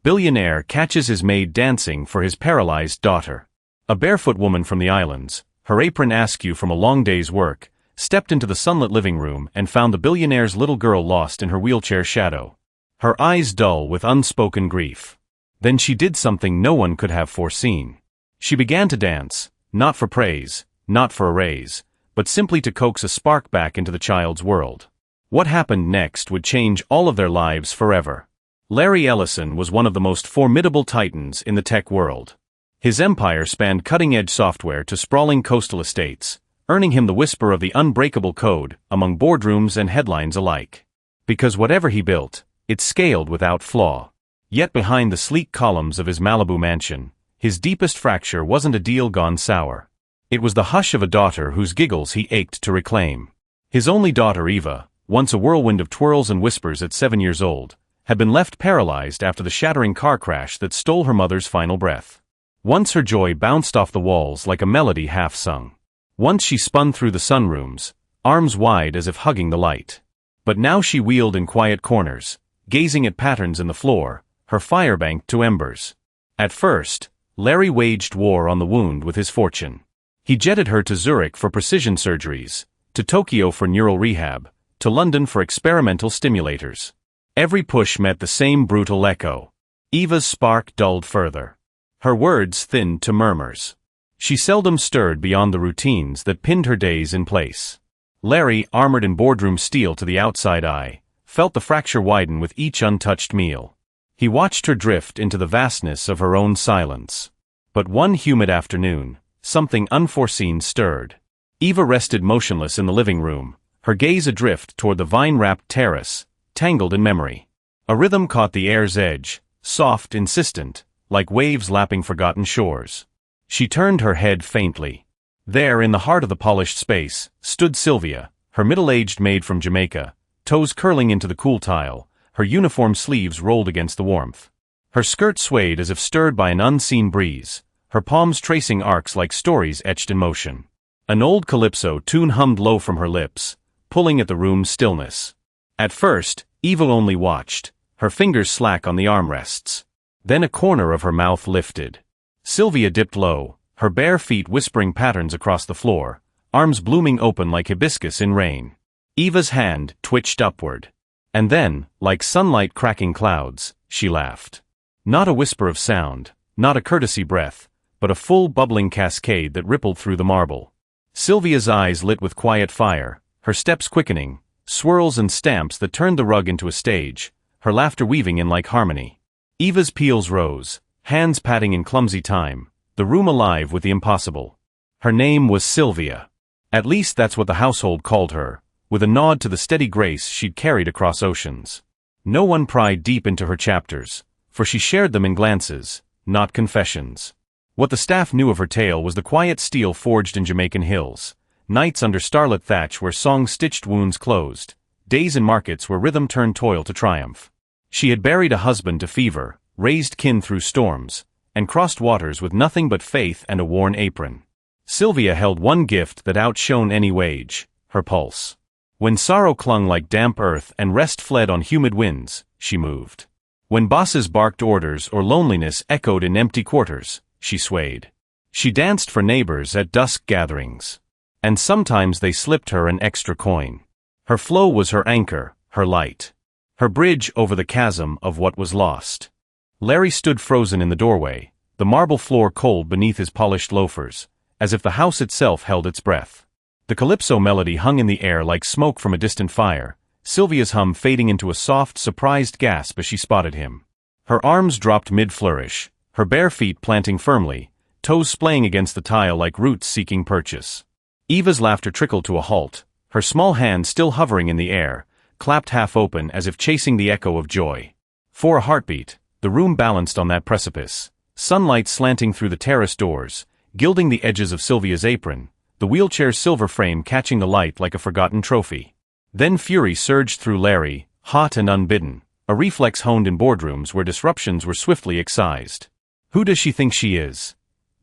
Billionaire catches his maid dancing for his paralyzed daughter. A barefoot woman from the islands, her apron askew from a long day's work, stepped into the sunlit living room and found the billionaire's little girl lost in her wheelchair shadow. Her eyes dull with unspoken grief. Then she did something no one could have foreseen. She began to dance, not for praise, not for a raise, but simply to coax a spark back into the child's world. What happened next would change all of their lives forever. Larry Ellison was one of the most formidable titans in the tech world. His empire spanned cutting-edge software to sprawling coastal estates, earning him the whisper of the unbreakable code among boardrooms and headlines alike. Because whatever he built, it scaled without flaw. Yet behind the sleek columns of his Malibu mansion, his deepest fracture wasn't a deal gone sour. It was the hush of a daughter whose giggles he ached to reclaim. His only daughter Eva, once a whirlwind of twirls and whispers at 7 years old, had been left paralyzed after the shattering car crash that stole her mother's final breath. Once her joy bounced off the walls like a melody half-sung. Once she spun through the sunrooms, arms wide as if hugging the light. But now she wheeled in quiet corners, gazing at patterns in the floor, her fire banked to embers. At first, Larry waged war on the wound with his fortune. He jetted her to Zurich for precision surgeries, to Tokyo for neural rehab, to London for experimental stimulators. Every push met the same brutal echo. Eva's spark dulled further. Her words thinned to murmurs. She seldom stirred beyond the routines that pinned her days in place. Larry, armored in boardroom steel to the outside eye, felt the fracture widen with each untouched meal. He watched her drift into the vastness of her own silence. But one humid afternoon, something unforeseen stirred. Eva rested motionless in the living room, her gaze adrift toward the vine-wrapped terrace, tangled in memory. A rhythm caught the air's edge, soft, insistent, like waves lapping forgotten shores. She turned her head faintly. There, in the heart of the polished space, stood Sylvia, her middle-aged maid from Jamaica, toes curling into the cool tile, her uniform sleeves rolled against the warmth. Her skirt swayed as if stirred by an unseen breeze, her palms tracing arcs like stories etched in motion. An old calypso tune hummed low from her lips, pulling at the room's stillness. At first, Eva only watched, her fingers slack on the armrests. Then a corner of her mouth lifted. Sylvia dipped low, her bare feet whispering patterns across the floor, arms blooming open like hibiscus in rain. Eva's hand twitched upward. And then, like sunlight cracking clouds, she laughed. Not a whisper of sound, not a courtesy breath, but a full bubbling cascade that rippled through the marble. Sylvia's eyes lit with quiet fire, her steps quickening, swirls and stamps that turned the rug into a stage, her laughter weaving in like harmony. Eva's peals rose, hands patting in clumsy time, the room alive with the impossible. Her name was Sylvia. At least that's what the household called her, with a nod to the steady grace she'd carried across oceans. No one pried deep into her chapters, for she shared them in glances, not confessions. What the staff knew of her tale was the quiet steel forged in Jamaican hills, nights under starlit thatch where song-stitched wounds closed, days in markets where rhythm turned toil to triumph. She had buried a husband to fever, raised kin through storms, and crossed waters with nothing but faith and a worn apron. Sylvia held one gift that outshone any wage, her pulse. When sorrow clung like damp earth and rest fled on humid winds, she moved. When bosses barked orders or loneliness echoed in empty quarters, she swayed. She danced for neighbors at dusk gatherings. And sometimes they slipped her an extra coin. Her flow was her anchor, her light. Her bridge over the chasm of what was lost. Larry stood frozen in the doorway, the marble floor cold beneath his polished loafers, as if the house itself held its breath. The calypso melody hung in the air like smoke from a distant fire, Sylvia's hum fading into a soft, surprised gasp as she spotted him. Her arms dropped mid-flourish, her bare feet planting firmly, toes splaying against the tile like roots seeking purchase. Eva's laughter trickled to a halt, her small hand still hovering in the air, clapped half open as if chasing the echo of joy. For a heartbeat, the room balanced on that precipice, sunlight slanting through the terrace doors, gilding the edges of Sylvia's apron, the wheelchair's silver frame catching the light like a forgotten trophy. Then fury surged through Larry, hot and unbidden, a reflex honed in boardrooms where disruptions were swiftly excised. Who does she think she is?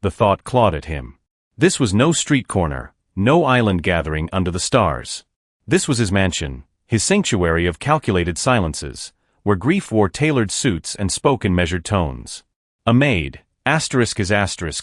The thought clawed at him. This was no street corner, no island gathering under the stars. This was his mansion, his sanctuary of calculated silences, where grief wore tailored suits and spoke in measured tones. A maid,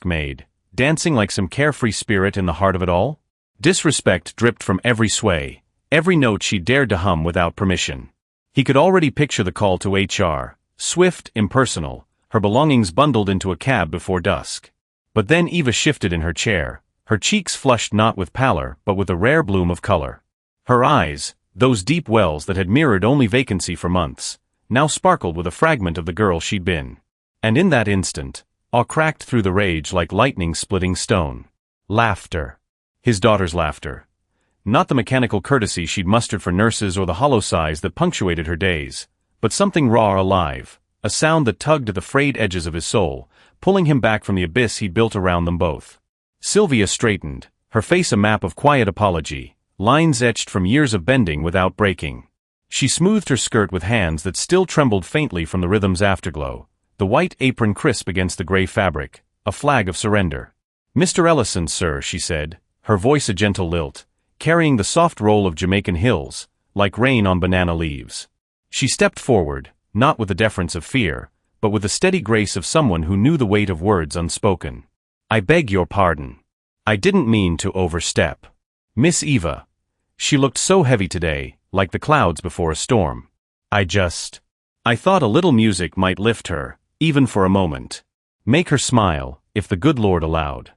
maid, dancing like some carefree spirit in the heart of it all? Disrespect dripped from every sway, every note she dared to hum without permission. He could already picture the call to HR, swift, impersonal, her belongings bundled into a cab before dusk. But then Eva shifted in her chair, her cheeks flushed not with pallor but with a rare bloom of color. Her eyes, those deep wells that had mirrored only vacancy for months, now sparkled with a fragment of the girl she'd been. And in that instant, awe cracked through the rage like lightning splitting stone. Laughter. His daughter's laughter. Not the mechanical courtesy she'd mustered for nurses or the hollow sighs that punctuated her days, but something raw, alive, a sound that tugged at the frayed edges of his soul, pulling him back from the abyss he'd built around them both. Sylvia straightened, her face a map of quiet apology, lines etched from years of bending without breaking. She smoothed her skirt with hands that still trembled faintly from the rhythm's afterglow, the white apron crisp against the gray fabric, a flag of surrender. "Mr. Ellison, sir," she said, her voice a gentle lilt, carrying the soft roll of Jamaican hills, like rain on banana leaves. She stepped forward, not with the deference of fear, but with the steady grace of someone who knew the weight of words unspoken. "I beg your pardon. I didn't mean to overstep. Miss Eva." She looked so heavy today, like the clouds before a storm. I thought a little music might lift her, even for a moment. Make her smile, if the good Lord allowed."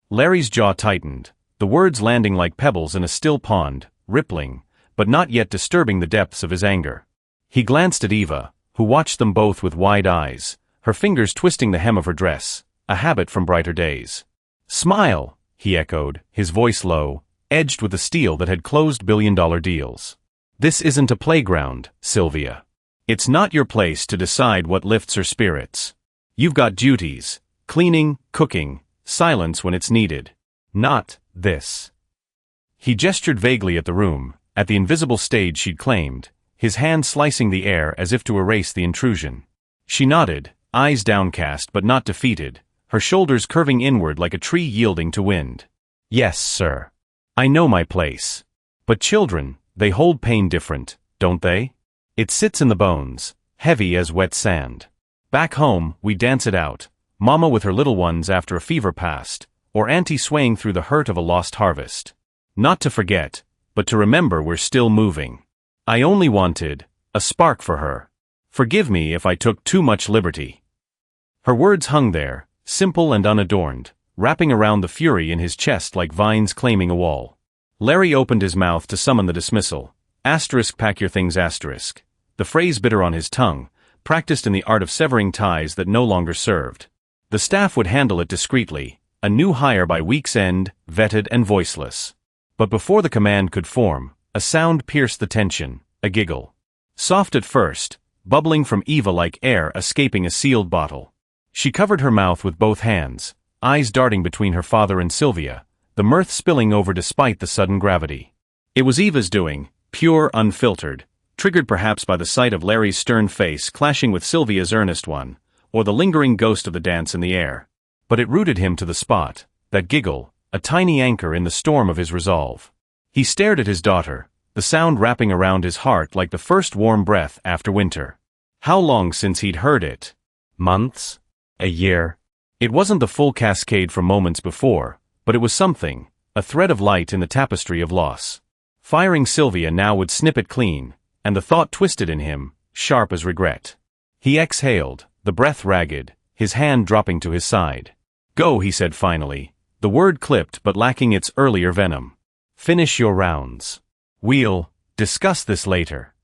Larry's jaw tightened, the words landing like pebbles in a still pond, rippling, but not yet disturbing the depths of his anger. He glanced at Eva, who watched them both with wide eyes, her fingers twisting the hem of her dress, a habit from brighter days. "Smile," he echoed, his voice low, edged with the steel that had closed billion-dollar deals. "This isn't a playground, Sylvia. It's not your place to decide what lifts her spirits. You've got duties, cleaning, cooking, silence when it's needed. Not this." He gestured vaguely at the room, at the invisible stage she'd claimed, his hand slicing the air as if to erase the intrusion. She nodded, eyes downcast but not defeated, her shoulders curving inward like a tree yielding to wind. "Yes, sir. I know my place. But children, they hold pain different, don't they? It sits in the bones, heavy as wet sand. Back home, we dance it out, Mama with her little ones after a fever passed, or Auntie swaying through the hurt of a lost harvest. Not to forget, but to remember we're still moving. I only wanted a spark for her. Forgive me if I took too much liberty." Her words hung there, simple and unadorned, wrapping around the fury in his chest like vines claiming a wall. Larry opened his mouth to summon the dismissal. "Pack your things, asterisk." The phrase bitter on his tongue, practiced in the art of severing ties that no longer served. The staff would handle it discreetly, a new hire by week's end, vetted and voiceless. But before the command could form, a sound pierced the tension, a giggle. Soft at first, bubbling from Eva like air escaping a sealed bottle. She covered her mouth with both hands, eyes darting between her father and Sylvia, the mirth spilling over despite the sudden gravity. It was Eva's doing, pure, unfiltered, triggered perhaps by the sight of Larry's stern face clashing with Sylvia's earnest one, or the lingering ghost of the dance in the air. But it rooted him to the spot, that giggle, a tiny anchor in the storm of his resolve. He stared at his daughter, the sound wrapping around his heart like the first warm breath after winter. How long since he'd heard it? Months? A year? It wasn't the full cascade from moments before, but it was something, a thread of light in the tapestry of loss. Firing Sylvia now would snip it clean, and the thought twisted in him, sharp as regret. He exhaled, the breath ragged, his hand dropping to his side. "Go," he said finally, the word clipped but lacking its earlier venom. "Finish your rounds. We'll discuss this later."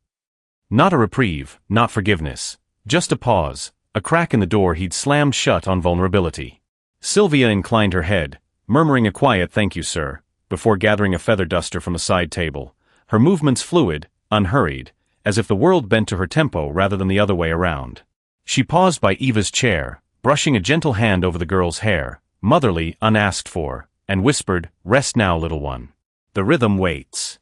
Not a reprieve, not forgiveness, just a pause, a crack in the door he'd slammed shut on vulnerability. Sylvia inclined her head, murmuring a quiet "thank you, sir," before gathering a feather duster from a side table, her movements fluid, unhurried, as if the world bent to her tempo rather than the other way around. She paused by Eva's chair, brushing a gentle hand over the girl's hair, motherly, unasked for, and whispered, "Rest now, little one. The rhythm waits."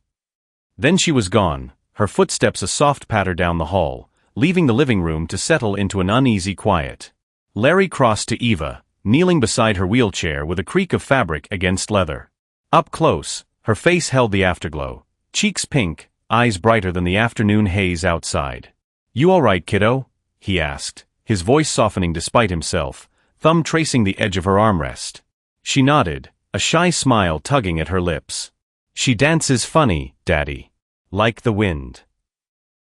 Then she was gone, her footsteps a soft patter down the hall, leaving the living room to settle into an uneasy quiet. Larry crossed to Eva, kneeling beside her wheelchair with a creak of fabric against leather. Up close, her face held the afterglow, cheeks pink, eyes brighter than the afternoon haze outside. "You all right, kiddo?" he asked, his voice softening despite himself, thumb tracing the edge of her armrest. She nodded, a shy smile tugging at her lips. "She dances funny, Daddy. Like the wind."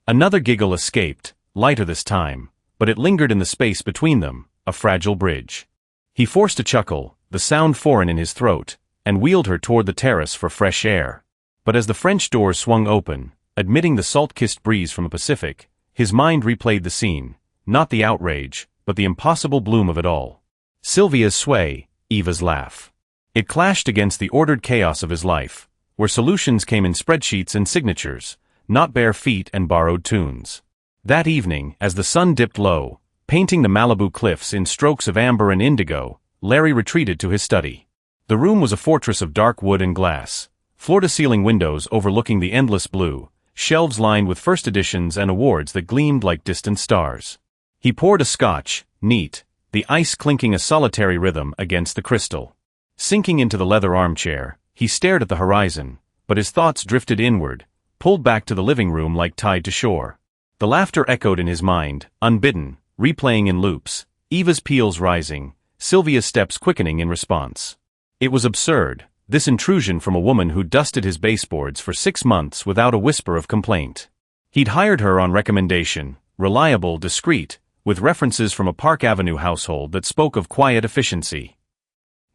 Another giggle escaped, lighter this time, but it lingered in the space between them, a fragile bridge. He forced a chuckle, the sound foreign in his throat, and wheeled her toward the terrace for fresh air. But as the French doors swung open, admitting the salt-kissed breeze from the Pacific, his mind replayed the scene, not the outrage, but the impossible bloom of it all. Sylvia's sway, Eva's laugh. It clashed against the ordered chaos of his life, where solutions came in spreadsheets and signatures, not bare feet and borrowed tunes. That evening, as the sun dipped low, painting the Malibu cliffs in strokes of amber and indigo, Larry retreated to his study. The room was a fortress of dark wood and glass, floor-to-ceiling windows overlooking the endless blue, shelves lined with first editions and awards that gleamed like distant stars. He poured a scotch, neat, the ice clinking a solitary rhythm against the crystal. Sinking into the leather armchair, he stared at the horizon, but his thoughts drifted inward, pulled back to the living room like tide to shore. The laughter echoed in his mind, unbidden, replaying in loops, Eva's peals rising, Sylvia's steps quickening in response. It was absurd, this intrusion from a woman who dusted his baseboards for 6 months without a whisper of complaint. He'd hired her on recommendation, reliable, discreet, with references from a Park Avenue household that spoke of quiet efficiency.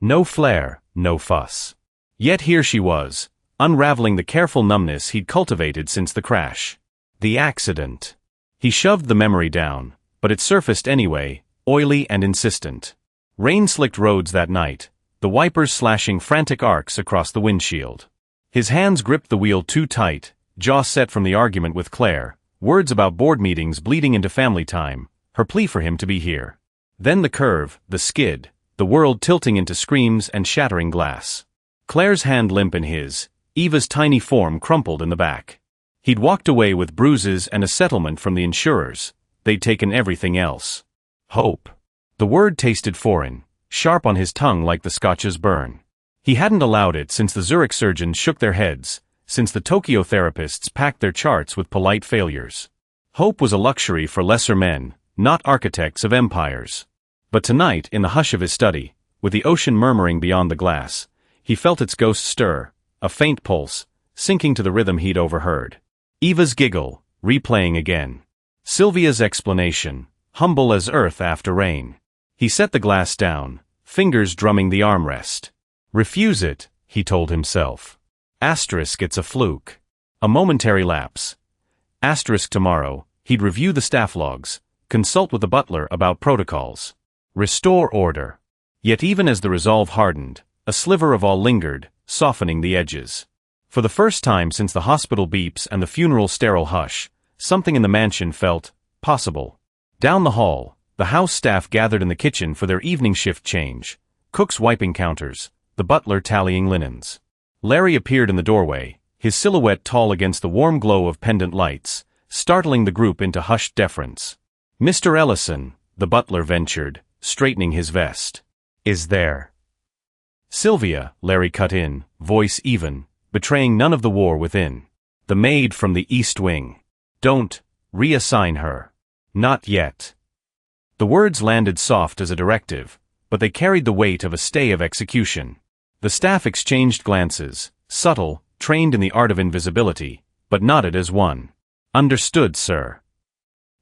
No flair, no fuss. Yet here she was, unraveling the careful numbness he'd cultivated since the crash. The accident. He shoved the memory down, but it surfaced anyway, oily and insistent. Rain-slicked roads that night, the wipers slashing frantic arcs across the windshield. His hands gripped the wheel too tight, jaw set from the argument with Claire, words about board meetings bleeding into family time, her plea for him to be here. Then the curve, the skid, the world tilting into screams and shattering glass. Claire's hand limp in his, Eva's tiny form crumpled in the back. He'd walked away with bruises and a settlement from the insurers. They'd taken everything else. Hope. The word tasted foreign, sharp on his tongue like the scotch's burn. He hadn't allowed it since the Zurich surgeons shook their heads, since the Tokyo therapists packed their charts with polite failures. Hope was a luxury for lesser men, not architects of empires. But tonight, in the hush of his study, with the ocean murmuring beyond the glass, he felt its ghost stir, a faint pulse, sinking to the rhythm he'd overheard. Eva's giggle, replaying again. Sylvia's explanation, humble as earth after rain. He set the glass down, fingers drumming the armrest. Refuse it, he told himself. Asterisk, it's a fluke. A momentary lapse. Asterisk, tomorrow, he'd review the staff logs, consult with the butler about protocols. Restore order. Yet even as the resolve hardened, a sliver of all lingered, softening the edges. For the first time since the hospital beeps and the funeral sterile hush, something in the mansion felt possible. Down the hall, the house staff gathered in the kitchen for their evening shift change, cooks wiping counters, the butler tallying linens. Larry appeared in the doorway, his silhouette tall against the warm glow of pendant lights, startling the group into hushed deference. "Mr. Ellison," the butler ventured, straightening his vest. "Is there?" "Sylvia," Larry cut in, voice even, betraying none of the war within. "The maid from the East Wing. Don't reassign her. Not yet." The words landed soft as a directive, but they carried the weight of a stay of execution. The staff exchanged glances, subtle, trained in the art of invisibility, but nodded as one. "Understood, sir."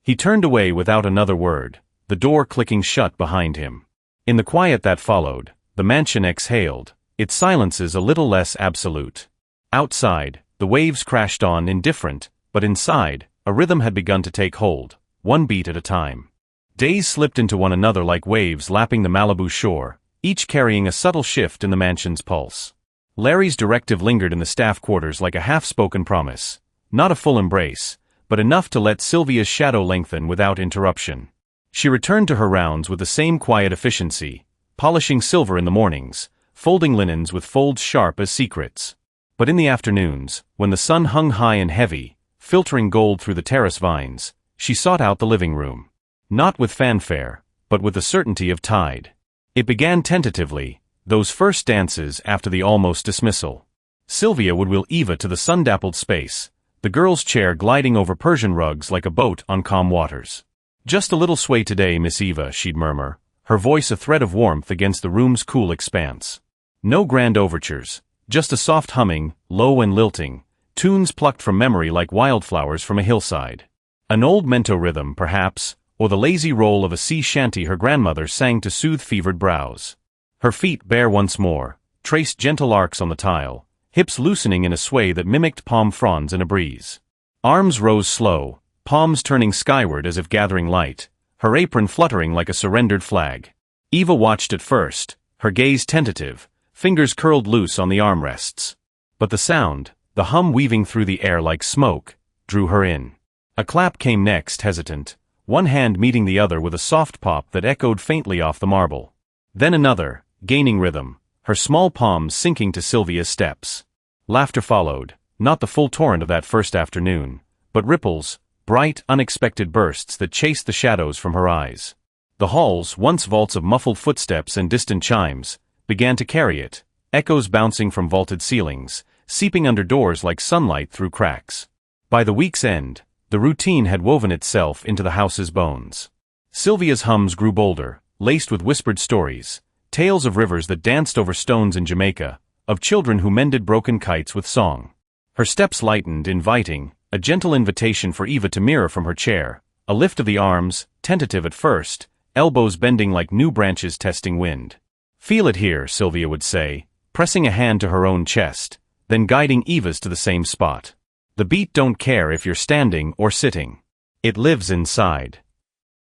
He turned away without another word, the door clicking shut behind him. In the quiet that followed, the mansion exhaled, its silences a little less absolute. Outside, the waves crashed on indifferent, but inside, a rhythm had begun to take hold, one beat at a time. Days slipped into one another like waves lapping the Malibu shore, each carrying a subtle shift in the mansion's pulse. Larry's directive lingered in the staff quarters like a half-spoken promise, not a full embrace, but enough to let Sylvia's shadow lengthen without interruption. She returned to her rounds with the same quiet efficiency, polishing silver in the mornings, folding linens with folds sharp as secrets. But in the afternoons, when the sun hung high and heavy, filtering gold through the terrace vines, she sought out the living room. Not with fanfare, but with the certainty of tide. It began tentatively, those first dances after the almost dismissal. Sylvia would wheel Eva to the sun-dappled space, the girl's chair gliding over Persian rugs like a boat on calm waters. "Just a little sway today, Miss Eva," she'd murmur, her voice a thread of warmth against the room's cool expanse. No grand overtures, just a soft humming, low and lilting, tunes plucked from memory like wildflowers from a hillside. An old mento rhythm, perhaps, or the lazy roll of a sea shanty her grandmother sang to soothe fevered brows. Her feet bare once more, traced gentle arcs on the tile, hips loosening in a sway that mimicked palm fronds in a breeze. Arms rose slow, palms turning skyward as if gathering light, her apron fluttering like a surrendered flag. Eva watched at first, her gaze tentative, fingers curled loose on the armrests. But the sound, the hum weaving through the air like smoke, drew her in. A clap came next, hesitant, one hand meeting the other with a soft pop that echoed faintly off the marble. Then another, gaining rhythm, her small palms sinking to Sylvia's steps. Laughter followed, not the full torrent of that first afternoon, but ripples, bright, unexpected bursts that chased the shadows from her eyes. The halls, once vaults of muffled footsteps and distant chimes, began to carry it, echoes bouncing from vaulted ceilings, seeping under doors like sunlight through cracks. By the week's end, the routine had woven itself into the house's bones. Sylvia's hums grew bolder, laced with whispered stories, tales of rivers that danced over stones in Jamaica, of children who mended broken kites with song. Her steps lightened, inviting, a gentle invitation for Eva to mirror from her chair, a lift of the arms, tentative at first, elbows bending like new branches testing wind. "Feel it here," Sylvia would say, pressing a hand to her own chest, then guiding Eva's to the same spot. "The beat don't care if you're standing or sitting. It lives inside."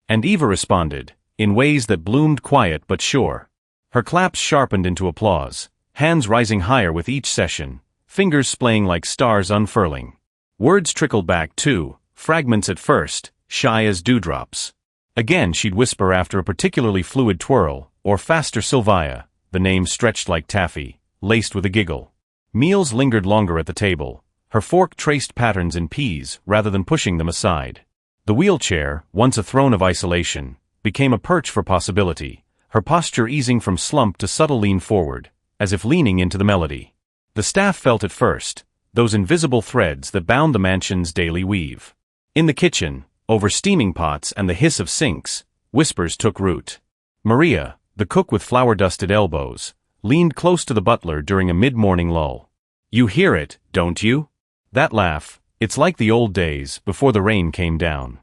And Eva responded, in ways that bloomed quiet but sure. Her claps sharpened into applause, hands rising higher with each session, fingers splaying like stars unfurling. Words trickled back too, fragments at first, shy as dewdrops. Again she'd whisper after a particularly fluid twirl, or faster Sylvia, the name stretched like taffy, laced with a giggle. Meals lingered longer at the table, her fork traced patterns in peas rather than pushing them aside. The wheelchair, once a throne of isolation, became a perch for possibility, her posture easing from slump to subtle lean forward, as if leaning into the melody. The staff felt it first, those invisible threads that bound the mansion's daily weave. In the kitchen, over steaming pots and the hiss of sinks, whispers took root. Maria, the cook with flour-dusted elbows, leaned close to the butler during a mid-morning lull. "You hear it, don't you? That laugh, it's like the old days before the rain came down."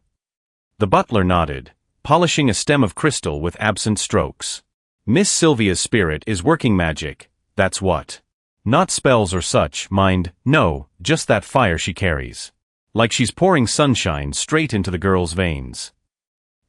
The butler nodded, polishing a stem of crystal with absent strokes. "Miss Sylvia's spirit is working magic, that's what. Not spells or such, mind, no, just that fire she carries. Like she's pouring sunshine straight into the girl's veins."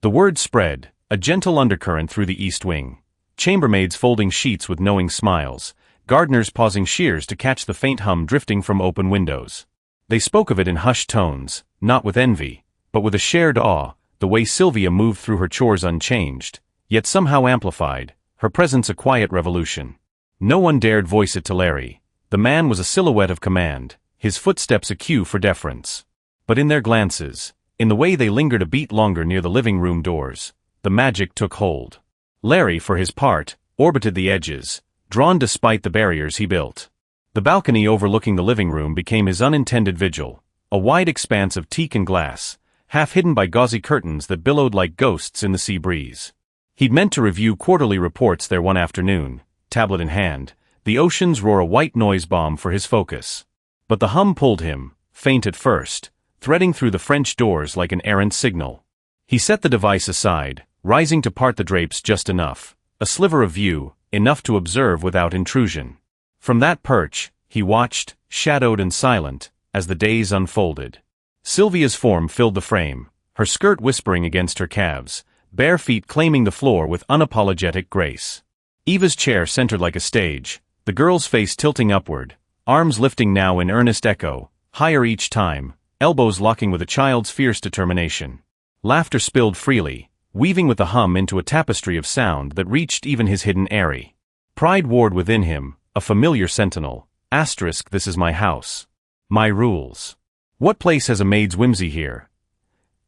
The word spread, a gentle undercurrent through the east wing. Chambermaids folding sheets with knowing smiles, gardeners pausing shears to catch the faint hum drifting from open windows. They spoke of it in hushed tones, not with envy, but with a shared awe, the way Sylvia moved through her chores unchanged, yet somehow amplified, her presence a quiet revolution. No one dared voice it to Larry. The man was a silhouette of command, his footsteps a cue for deference. But in their glances, in the way they lingered a beat longer near the living room doors, the magic took hold. Larry, for his part, orbited the edges, drawn despite the barriers he built. The balcony overlooking the living room became his unintended vigil, a wide expanse of teak and glass, half hidden by gauzy curtains that billowed like ghosts in the sea breeze. He'd meant to review quarterly reports there one afternoon, tablet in hand, the oceans roar a white noise bomb for his focus. But the hum pulled him, faint at first, threading through the French doors like an errant signal. He set the device aside, rising to part the drapes just enough, a sliver of view, enough to observe without intrusion. From that perch, he watched, shadowed and silent, as the days unfolded. Sylvia's form filled the frame, her skirt whispering against her calves, bare feet claiming the floor with unapologetic grace. Eva's chair centered like a stage, the girl's face tilting upward, arms lifting now in earnest echo, higher each time, elbows locking with a child's fierce determination. Laughter spilled freely, weaving with the hum into a tapestry of sound that reached even his hidden eyrie. Pride warred within him, a familiar sentinel. Asterisk, this is my house. My rules. What place has a maid's whimsy here?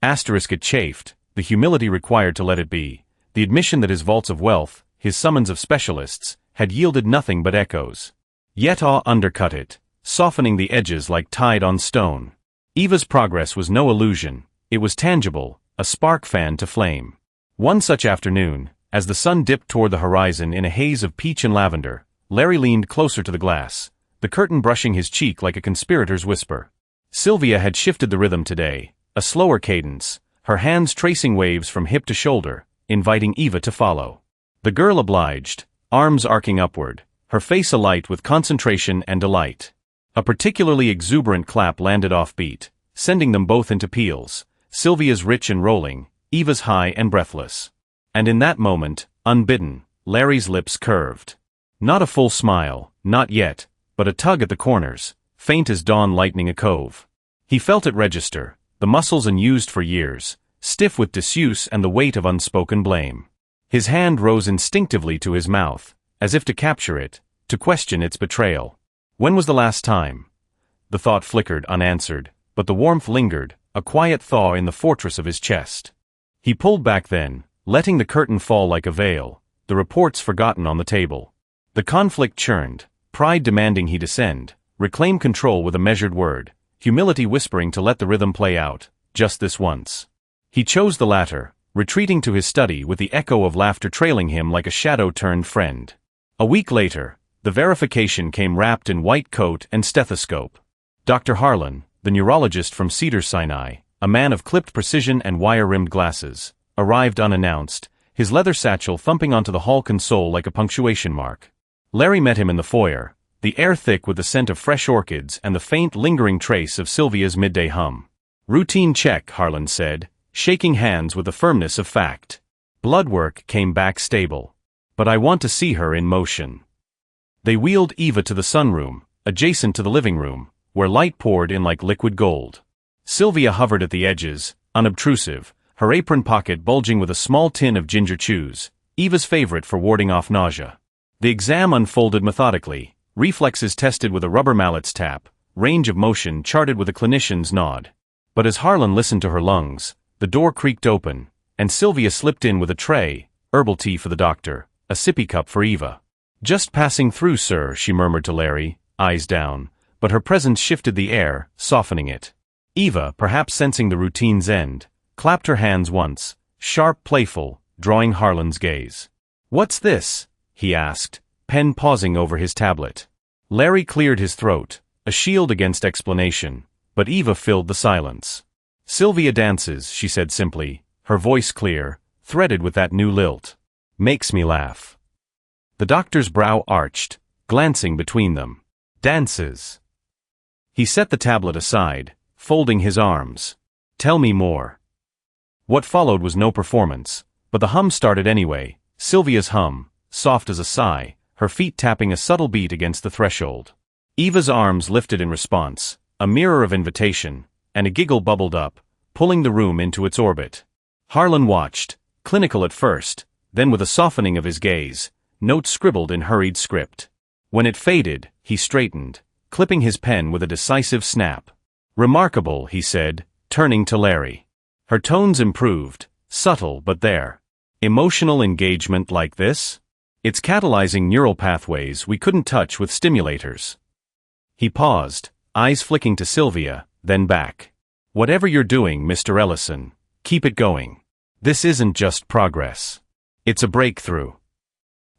Asterisk, it chafed, the humility required to let it be, the admission that his vaults of wealth, his summons of specialists, had yielded nothing but echoes. Yet awe undercut it, softening the edges like tide on stone. Eva's progress was no illusion, it was tangible, a spark fanned to flame. One such afternoon, as the sun dipped toward the horizon in a haze of peach and lavender, Larry leaned closer to the glass, the curtain brushing his cheek like a conspirator's whisper. Sylvia had shifted the rhythm today, a slower cadence, her hands tracing waves from hip to shoulder, inviting Eva to follow. The girl obliged, arms arcing upward, her face alight with concentration and delight. A particularly exuberant clap landed off-beat, sending them both into peals, Sylvia's rich and rolling, Eva's high and breathless. And in that moment, unbidden, Larry's lips curved. Not a full smile, not yet, but a tug at the corners, faint as dawn lightening a cove. He felt it register, the muscles unused for years, stiff with disuse and the weight of unspoken blame. His hand rose instinctively to his mouth, as if to capture it, to question its betrayal. When was the last time? The thought flickered unanswered, but the warmth lingered, a quiet thaw in the fortress of his chest. He pulled back then, letting the curtain fall like a veil, the reports forgotten on the table. The conflict churned, pride demanding he descend, reclaim control with a measured word, humility whispering to let the rhythm play out, just this once. He chose the latter, retreating to his study with the echo of laughter trailing him like a shadow-turned friend. A week later, the verification came wrapped in white coat and stethoscope. Dr. Harlan, the neurologist from Cedars-Sinai, a man of clipped precision and wire-rimmed glasses, arrived unannounced, his leather satchel thumping onto the hall console like a punctuation mark. Larry met him in the foyer, the air thick with the scent of fresh orchids and the faint lingering trace of Sylvia's midday hum. "Routine check," Harlan said, shaking hands with the firmness of fact. "Blood work came back stable. But I want to see her in motion." They wheeled Eva to the sunroom, adjacent to the living room, where light poured in like liquid gold. Sylvia hovered at the edges, unobtrusive, her apron pocket bulging with a small tin of ginger chews, Eva's favorite for warding off nausea. The exam unfolded methodically, reflexes tested with a rubber mallet's tap, range of motion charted with a clinician's nod. But as Harlan listened to her lungs, the door creaked open, and Sylvia slipped in with a tray, herbal tea for the doctor, a sippy cup for Eva. "Just passing through, sir," she murmured to Larry, eyes down, but her presence shifted the air, softening it. Eva, perhaps sensing the routine's end, clapped her hands once, sharp, playful, drawing Harlan's gaze. "What's this?" he asked, pen pausing over his tablet. Larry cleared his throat, a shield against explanation, but Eva filled the silence. "Sylvia dances," she said simply, her voice clear, threaded with that new lilt. "Makes me laugh." The doctor's brow arched, glancing between them. "Dances." He set the tablet aside, folding his arms. "Tell me more." What followed was no performance, but the hum started anyway, Sylvia's hum, soft as a sigh, her feet tapping a subtle beat against the threshold. Eva's arms lifted in response, a mirror of invitation, and a giggle bubbled up, pulling the room into its orbit. Harlan watched, clinical at first, then with a softening of his gaze, notes scribbled in hurried script. When it faded, he straightened, clipping his pen with a decisive snap. "Remarkable," he said, turning to Larry. Her tones improved, subtle but there. "Emotional engagement like this? It's catalyzing neural pathways we couldn't touch with stimulators." He paused, eyes flicking to Sylvia, then back. "Whatever you're doing, Mr. Ellison, keep it going. This isn't just progress. It's a breakthrough."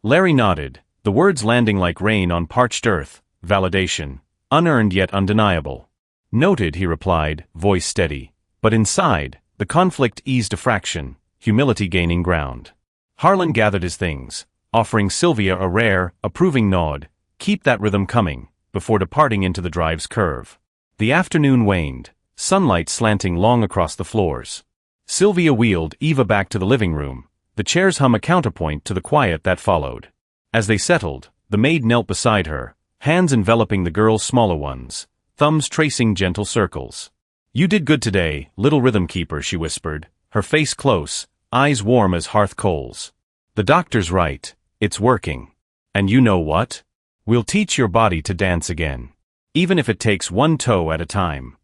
Larry nodded, the words landing like rain on parched earth, validation, unearned yet undeniable. "Noted," he replied, voice steady, but inside, the conflict eased a fraction, humility gaining ground. Harlan gathered his things, offering Sylvia a rare, approving nod, "Keep that rhythm coming," before departing into the drive's curve. The afternoon waned, sunlight slanting long across the floors. Sylvia wheeled Eva back to the living room, the chair's hum a counterpoint to the quiet that followed. As they settled, the maid knelt beside her, hands enveloping the girl's smaller ones, thumbs tracing gentle circles. "You did good today, little rhythm keeper," she whispered, her face close, eyes warm as hearth coals. "The doctor's right, it's working. And you know what? We'll teach your body to dance again. Even if it takes one toe at a time."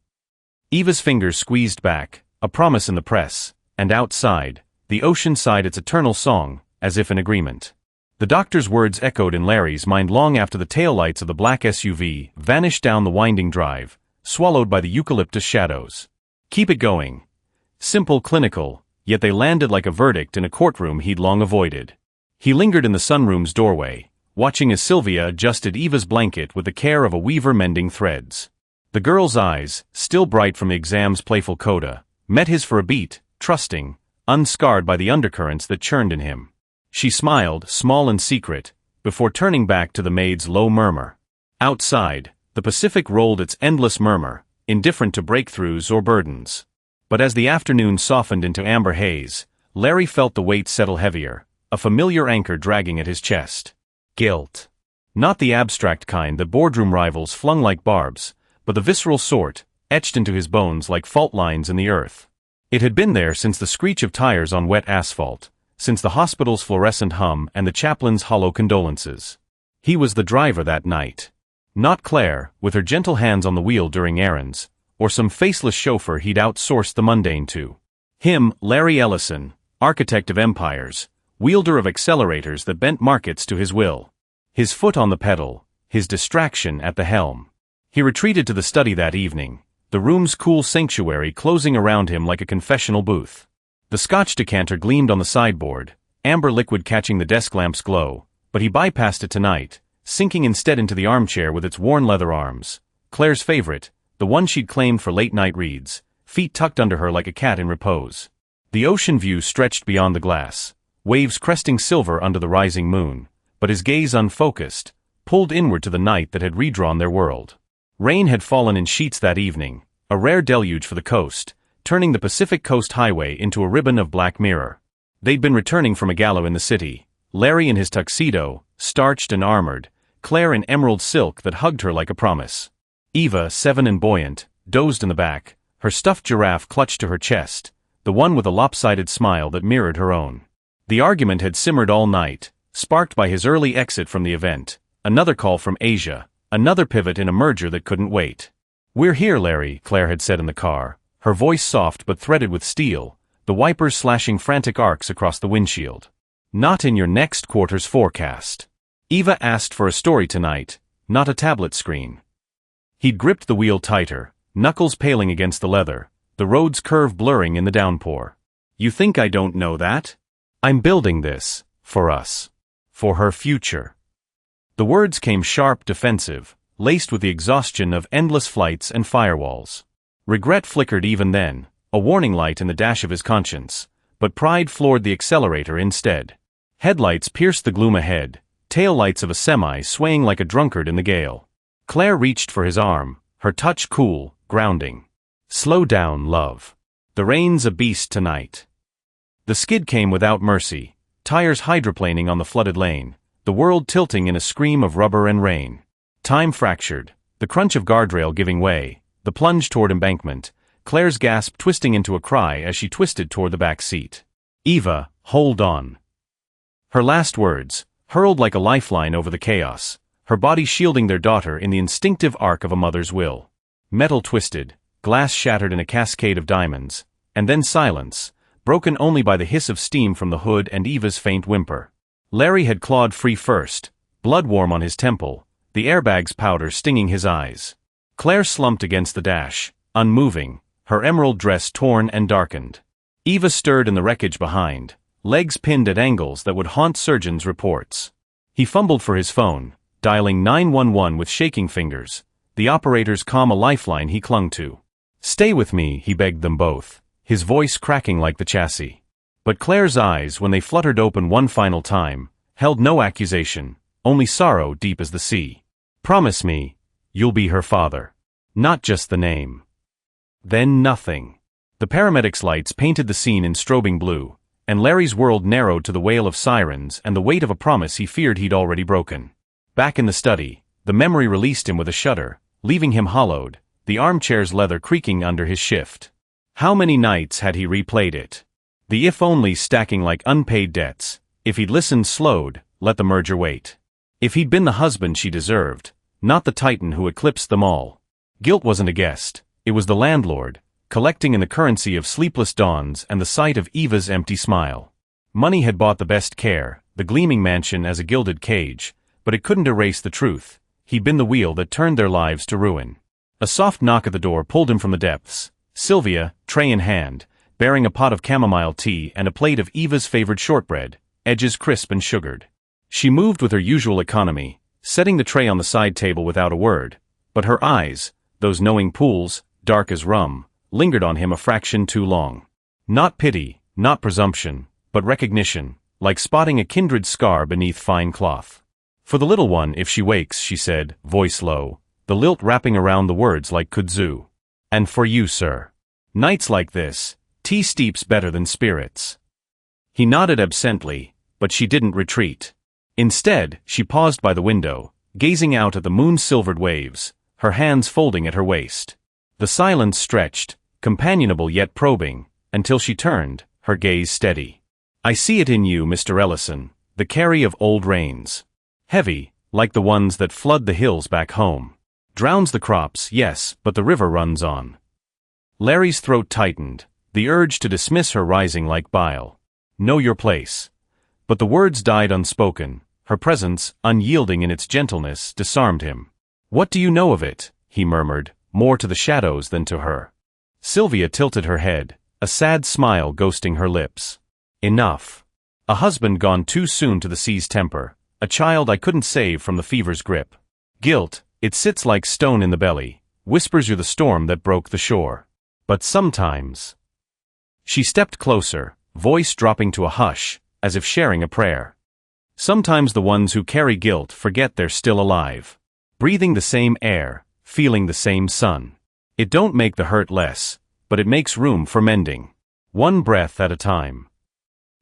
Eva's fingers squeezed back, a promise in the press, and outside, the ocean sighed its eternal song, as if in agreement. The doctor's words echoed in Larry's mind long after the taillights of the black SUV vanished down the winding drive, swallowed by the eucalyptus shadows. Keep it going. Simple, clinical, yet they landed like a verdict in a courtroom he'd long avoided. He lingered in the sunroom's doorway, watching as Sylvia adjusted Eva's blanket with the care of a weaver mending threads. The girl's eyes, still bright from the exam's playful coda, met his for a beat, trusting, unscarred by the undercurrents that churned in him. She smiled, small and secret, before turning back to the maid's low murmur. Outside, the Pacific rolled its endless murmur, indifferent to breakthroughs or burdens. But as the afternoon softened into amber haze, Larry felt the weight settle heavier, a familiar anchor dragging at his chest. Guilt. Not the abstract kind that boardroom rivals flung like barbs, but the visceral sort, etched into his bones like fault lines in the earth. It had been there since the screech of tires on wet asphalt, since the hospital's fluorescent hum and the chaplain's hollow condolences. He was the driver that night. Not Claire, with her gentle hands on the wheel during errands, or some faceless chauffeur he'd outsourced the mundane to. Him, Larry Ellison, architect of empires, wielder of accelerators that bent markets to his will. His foot on the pedal, his distraction at the helm. He retreated to the study that evening, the room's cool sanctuary closing around him like a confessional booth. The scotch decanter gleamed on the sideboard, amber liquid catching the desk lamp's glow, but he bypassed it tonight, sinking instead into the armchair with its worn leather arms, Claire's favorite, the one she'd claimed for late-night reads, feet tucked under her like a cat in repose. The ocean view stretched beyond the glass, waves cresting silver under the rising moon, but his gaze unfocused, pulled inward to the night that had redrawn their world. Rain had fallen in sheets that evening, a rare deluge for the coast, turning the Pacific Coast Highway into a ribbon of black mirror. They'd been returning from a gala in the city, Larry in his tuxedo, starched and armored, Claire in emerald silk that hugged her like a promise. Eva, 7 and buoyant, dozed in the back, her stuffed giraffe clutched to her chest, the one with a lopsided smile that mirrored her own. The argument had simmered all night, sparked by his early exit from the event, another call from Asia, another pivot in a merger that couldn't wait. "We're here, Larry," Claire had said in the car, her voice soft but threaded with steel, the wipers slashing frantic arcs across the windshield. "Not in your next quarter's forecast." Eva asked for a story tonight, not a tablet screen. He'd gripped the wheel tighter, knuckles paling against the leather, the road's curve blurring in the downpour. "You think I don't know that? I'm building this, for us. For her future." The words came sharp, defensive, laced with the exhaustion of endless flights and firewalls. Regret flickered even then, a warning light in the dash of his conscience, but pride floored the accelerator instead. Headlights pierced the gloom ahead, taillights of a semi swaying like a drunkard in the gale. Claire reached for his arm, her touch cool, grounding. "Slow down, love. The rain's a beast tonight." The skid came without mercy, tires hydroplaning on the flooded lane, the world tilting in a scream of rubber and rain. Time fractured, the crunch of guardrail giving way, the plunge toward embankment, Claire's gasp twisting into a cry as she twisted toward the back seat. "Eva, hold on." Her last words, hurled like a lifeline over the chaos, her body shielding their daughter in the instinctive arc of a mother's will. Metal twisted, glass shattered in a cascade of diamonds, and then silence, broken only by the hiss of steam from the hood and Eva's faint whimper. Larry had clawed free first, blood warm on his temple, the airbag's powder stinging his eyes. Claire slumped against the dash, unmoving, her emerald dress torn and darkened. Eva stirred in the wreckage behind, legs pinned at angles that would haunt surgeons' reports. He fumbled for his phone, dialing 911 with shaking fingers, the operator's calm a lifeline he clung to. "Stay with me," he begged them both, his voice cracking like the chassis. But Claire's eyes, when they fluttered open one final time, held no accusation, only sorrow deep as the sea. "Promise me, you'll be her father. Not just the name." Then nothing. The paramedics' lights painted the scene in strobing blue, and Larry's world narrowed to the wail of sirens and the weight of a promise he feared he'd already broken. Back in the study, the memory released him with a shudder, leaving him hollowed, the armchair's leather creaking under his shift. How many nights had he replayed it? The if-only stacking like unpaid debts. If he'd listened, slowed, let the merger wait. If he'd been the husband she deserved, not the titan who eclipsed them all. Guilt wasn't a guest, it was the landlord, collecting in the currency of sleepless dawns and the sight of Eva's empty smile. Money had bought the best care, the gleaming mansion as a gilded cage, but it couldn't erase the truth. He'd been the wheel that turned their lives to ruin. A soft knock at the door pulled him from the depths. Sylvia, tray in hand, bearing a pot of chamomile tea and a plate of Eva's favorite shortbread, edges crisp and sugared. She moved with her usual economy, setting the tray on the side table without a word, but her eyes, those knowing pools, dark as rum, lingered on him a fraction too long. Not pity, not presumption, but recognition, like spotting a kindred scar beneath fine cloth. For the little one if she wakes, she said, voice low, the lilt wrapping around the words like kudzu. And for you, sir. Nights like this, tea steeps better than spirits. He nodded absently, but she didn't retreat. Instead, she paused by the window, gazing out at the moon-silvered waves, her hands folding at her waist. The silence stretched, companionable yet probing, until she turned, her gaze steady. I see it in you, Mr. Ellison, the carry of old rains. Heavy, like the ones that flood the hills back home. Drowns the crops, yes, but the river runs on. Larry's throat tightened, the urge to dismiss her rising like bile. Know your place. But the words died unspoken, her presence, unyielding in its gentleness, disarmed him. What do you know of it? He murmured, more to the shadows than to her. Sylvia tilted her head, a sad smile ghosting her lips. Enough. A husband gone too soon to the sea's temper, a child I couldn't save from the fever's grip. Guilt, it sits like stone in the belly, whispers you the storm that broke the shore. But sometimes. She stepped closer, voice dropping to a hush, as if sharing a prayer. Sometimes the ones who carry guilt forget they're still alive. Breathing the same air, feeling the same sun. It don't make the hurt less, but it makes room for mending. One breath at a time.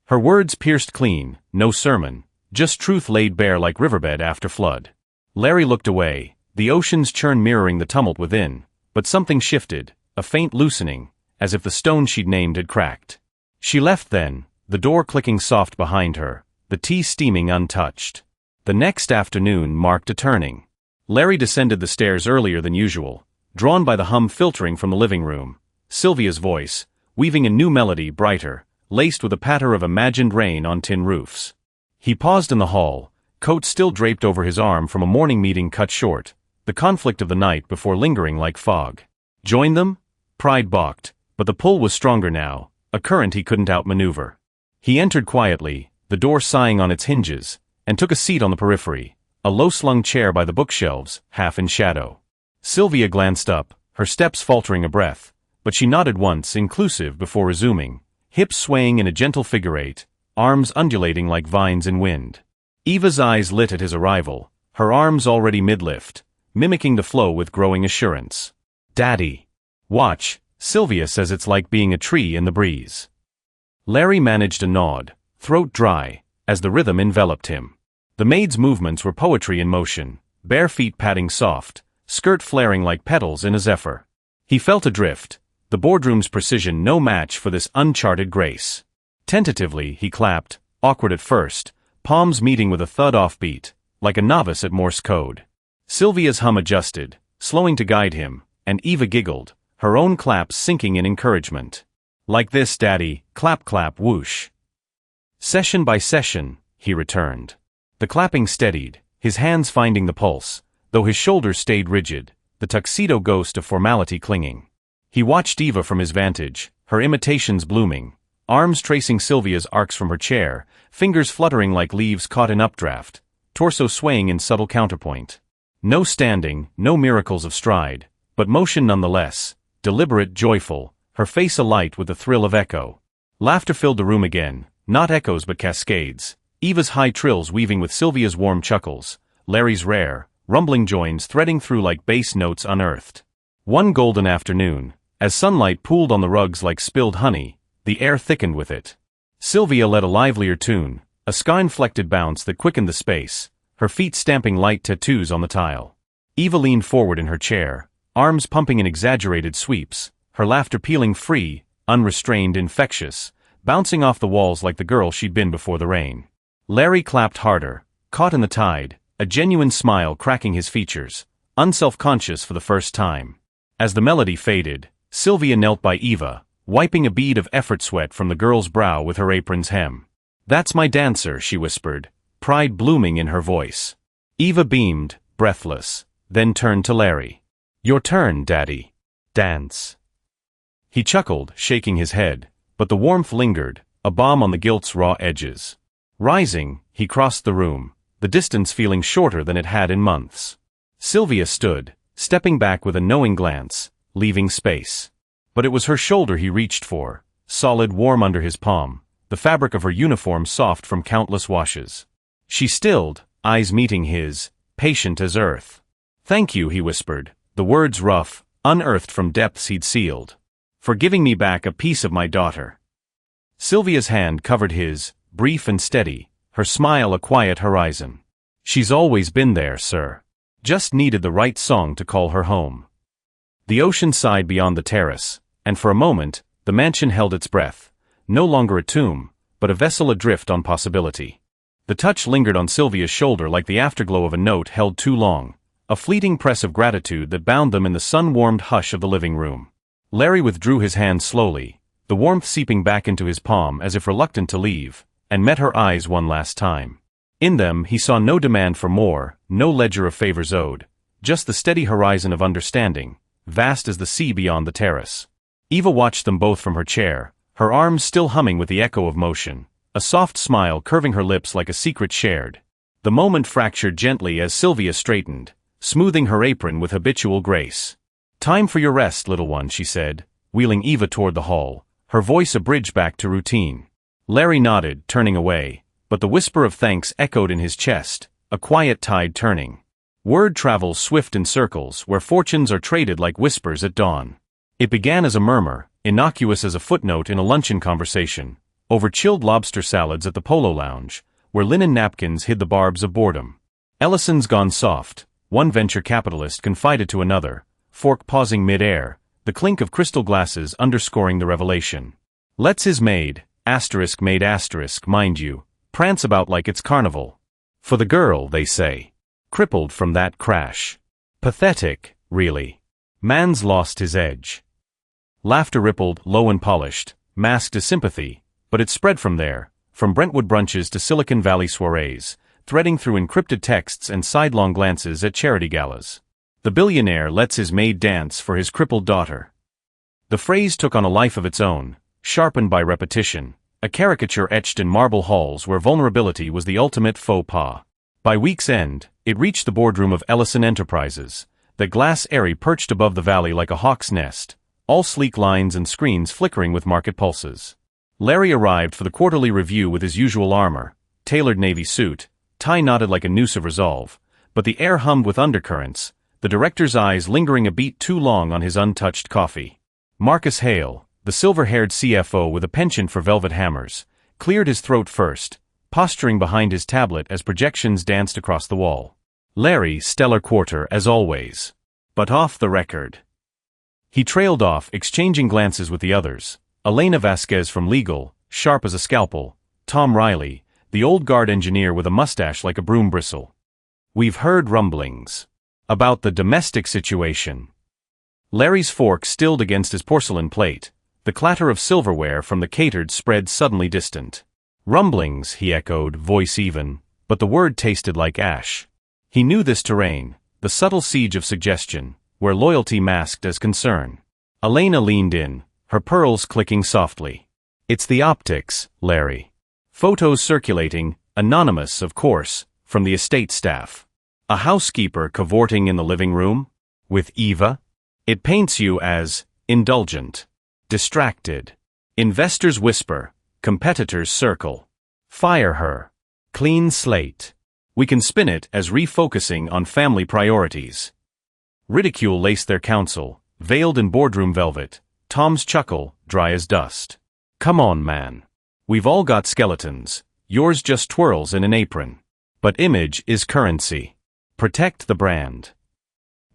Her words pierced clean, no sermon, just truth laid bare like riverbed after flood. Larry looked away, the ocean's churn mirroring the tumult within, but something shifted, a faint loosening, as if the stone she'd named had cracked. She left then, the door clicking soft behind her, the tea steaming untouched. The next afternoon marked a turning. Larry descended the stairs earlier than usual, drawn by the hum filtering from the living room, Sylvia's voice, weaving a new melody brighter, laced with a patter of imagined rain on tin roofs. He paused in the hall, coat still draped over his arm from a morning meeting cut short, the conflict of the night before lingering like fog. Join them? Pride balked, but the pull was stronger now, a current he couldn't outmaneuver. He entered quietly, the door sighing on its hinges, and took a seat on the periphery, a low-slung chair by the bookshelves, half in shadow. Sylvia glanced up, her steps faltering a breath, but she nodded once, inclusive, before resuming, hips swaying in a gentle figure eight, arms undulating like vines in wind. Eva's eyes lit at his arrival, her arms already mid-lift, mimicking the flow with growing assurance. Daddy. Watch, Sylvia says it's like being a tree in the breeze. Larry managed a nod, throat dry, as the rhythm enveloped him. The maid's movements were poetry in motion, bare feet padding soft, skirt flaring like petals in a zephyr. He felt adrift, the boardroom's precision no match for this uncharted grace. Tentatively, he clapped, awkward at first, palms meeting with a thud offbeat, like a novice at Morse code. Sylvia's hum adjusted, slowing to guide him, and Eva giggled, her own claps sinking in encouragement. Like this, Daddy, clap clap whoosh. Session by session, he returned. The clapping steadied, his hands finding the pulse, though his shoulders stayed rigid, the tuxedo ghost of formality clinging. He watched Eva from his vantage, her imitations blooming, arms tracing Sylvia's arcs from her chair, fingers fluttering like leaves caught in updraft, torso swaying in subtle counterpoint. No standing, no miracles of stride, but motion nonetheless, deliberate, joyful, her face alight with the thrill of echo. Laughter filled the room again, not echoes but cascades, Eva's high trills weaving with Sylvia's warm chuckles, Larry's rare, rumbling joins threading through like bass notes unearthed. One golden afternoon, as sunlight pooled on the rugs like spilled honey, the air thickened with it. Sylvia led a livelier tune, a sky-inflected bounce that quickened the space, her feet stamping light tattoos on the tile. Eva leaned forward in her chair, arms pumping in exaggerated sweeps, her laughter peeling free, unrestrained, infectious, bouncing off the walls like the girl she'd been before the rain. Larry clapped harder, caught in the tide, a genuine smile cracking his features, unself-conscious for the first time. As the melody faded, Sylvia knelt by Eva, wiping a bead of effort sweat from the girl's brow with her apron's hem. That's my dancer, she whispered, pride blooming in her voice. Eva beamed, breathless, then turned to Larry. Your turn, Daddy. Dance. He chuckled, shaking his head, but the warmth lingered, a balm on the guilt's raw edges. Rising, he crossed the room, the distance feeling shorter than it had in months. Sylvia stood, stepping back with a knowing glance, leaving space. But it was her shoulder he reached for, solid, warm under his palm, the fabric of her uniform soft from countless washes. She stilled, eyes meeting his, patient as earth. Thank you, he whispered, the words rough, unearthed from depths he'd sealed. For giving me back a piece of my daughter. Sylvia's hand covered his, brief and steady, her smile a quiet horizon. She's always been there, sir. Just needed the right song to call her home. The ocean sighed beyond the terrace, and for a moment, the mansion held its breath, no longer a tomb, but a vessel adrift on possibility. The touch lingered on Sylvia's shoulder like the afterglow of a note held too long, a fleeting press of gratitude that bound them in the sun-warmed hush of the living room. Larry withdrew his hand slowly, the warmth seeping back into his palm as if reluctant to leave, and met her eyes one last time. In them he saw no demand for more, no ledger of favors owed, just the steady horizon of understanding, vast as the sea beyond the terrace. Eva watched them both from her chair, her arms still humming with the echo of motion, a soft smile curving her lips like a secret shared. The moment fractured gently as Sylvia straightened, smoothing her apron with habitual grace. Time for your rest, little one, she said, wheeling Eva toward the hall, her voice a bridge back to routine. Larry nodded, turning away, but the whisper of thanks echoed in his chest, a quiet tide turning. Word travels swift in circles where fortunes are traded like whispers at dawn. It began as a murmur, innocuous as a footnote in a luncheon conversation, over chilled lobster salads at the Polo Lounge, where linen napkins hid the barbs of boredom. Ellison's gone soft, one venture capitalist confided to another, fork pausing mid-air, the clink of crystal glasses underscoring the revelation. Let's his maid, mind you, prance about like it's carnival. For the girl, they say. Crippled from that crash. Pathetic, really. Man's lost his edge. Laughter rippled, low and polished, masked as sympathy, but it spread from there, from Brentwood brunches to Silicon Valley soirees, threading through encrypted texts and sidelong glances at charity galas. The billionaire lets his maid dance for his crippled daughter. The phrase took on a life of its own, sharpened by repetition, a caricature etched in marble halls where vulnerability was the ultimate faux pas. By week's end, it reached the boardroom of Ellison Enterprises, the glass eyrie perched above the valley like a hawk's nest, all sleek lines and screens flickering with market pulses. Larry arrived for the quarterly review with his usual armor, tailored navy suit, tie knotted like a noose of resolve, but the air hummed with undercurrents, the director's eyes lingering a beat too long on his untouched coffee. Marcus Hale, the silver-haired CFO with a penchant for velvet hammers, cleared his throat first, posturing behind his tablet as projections danced across the wall. Larry, stellar quarter as always. But off the record. He trailed off, exchanging glances with the others. Elena Vasquez from legal, sharp as a scalpel. Tom Riley, the old guard engineer with a mustache like a broom bristle. We've heard rumblings. About the domestic situation. Larry's fork stilled against his porcelain plate, the clatter of silverware from the catered spread suddenly distant. Rumblings, he echoed, voice even, but the word tasted like ash. He knew this terrain, the subtle siege of suggestion, where loyalty masked as concern. Elena leaned in, her pearls clicking softly. It's the optics, Larry. Photos circulating, anonymous of course, from the estate staff. A housekeeper cavorting in the living room? With Eva? It paints you as indulgent, distracted. Investors whisper, competitors circle. Fire her. Clean slate. We can spin it as refocusing on family priorities. Ridicule laced their counsel, veiled in boardroom velvet. Tom's chuckle, dry as dust. Come on, man. We've all got skeletons. Yours just twirls in an apron. But image is currency. Protect the brand.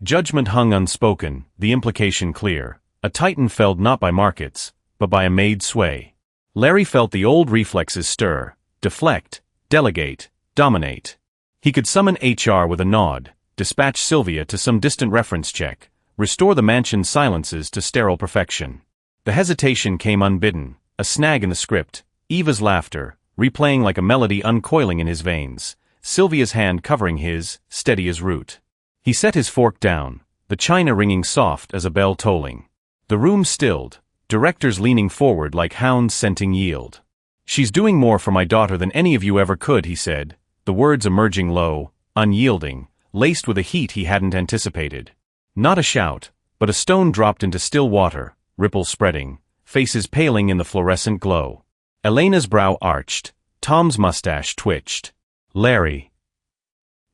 Judgment hung unspoken, the implication clear. A titan felled not by markets, but by a Maid sway. Larry felt the old reflexes stir, deflect, delegate, dominate. He could summon HR with a nod, dispatch Sylvia to some distant reference check, restore the mansion's silences to sterile perfection. The hesitation came unbidden, a snag in the script, Eva's laughter, replaying like a melody uncoiling in his veins, Sylvia's hand covering his, steady as root. He set his fork down, the china ringing soft as a bell tolling. The room stilled, directors leaning forward like hounds scenting yield. "She's doing more for my daughter than any of you ever could," he said, the words emerging low, unyielding, laced with a heat he hadn't anticipated. Not a shout, but a stone dropped into still water, ripples spreading, faces paling in the fluorescent glow. Elena's brow arched, Tom's mustache twitched. "Larry."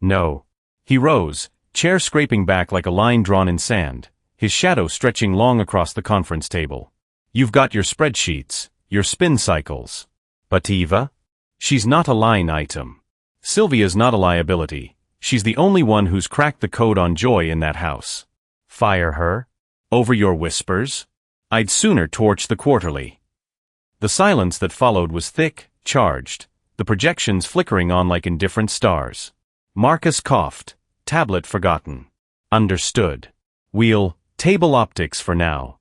"No." He rose, chair scraping back like a line drawn in sand, his shadow stretching long across the conference table. "You've got your spreadsheets, your spin cycles. But Eva? She's not a line item. Sylvia's not a liability. She's the only one who's cracked the code on joy in that house. Fire her? Over your whispers? I'd sooner torch the quarterly." The silence that followed was thick, charged, the projections flickering on like indifferent stars. Marcus coughed. "Tablet forgotten." "Understood. We'll table optics for now."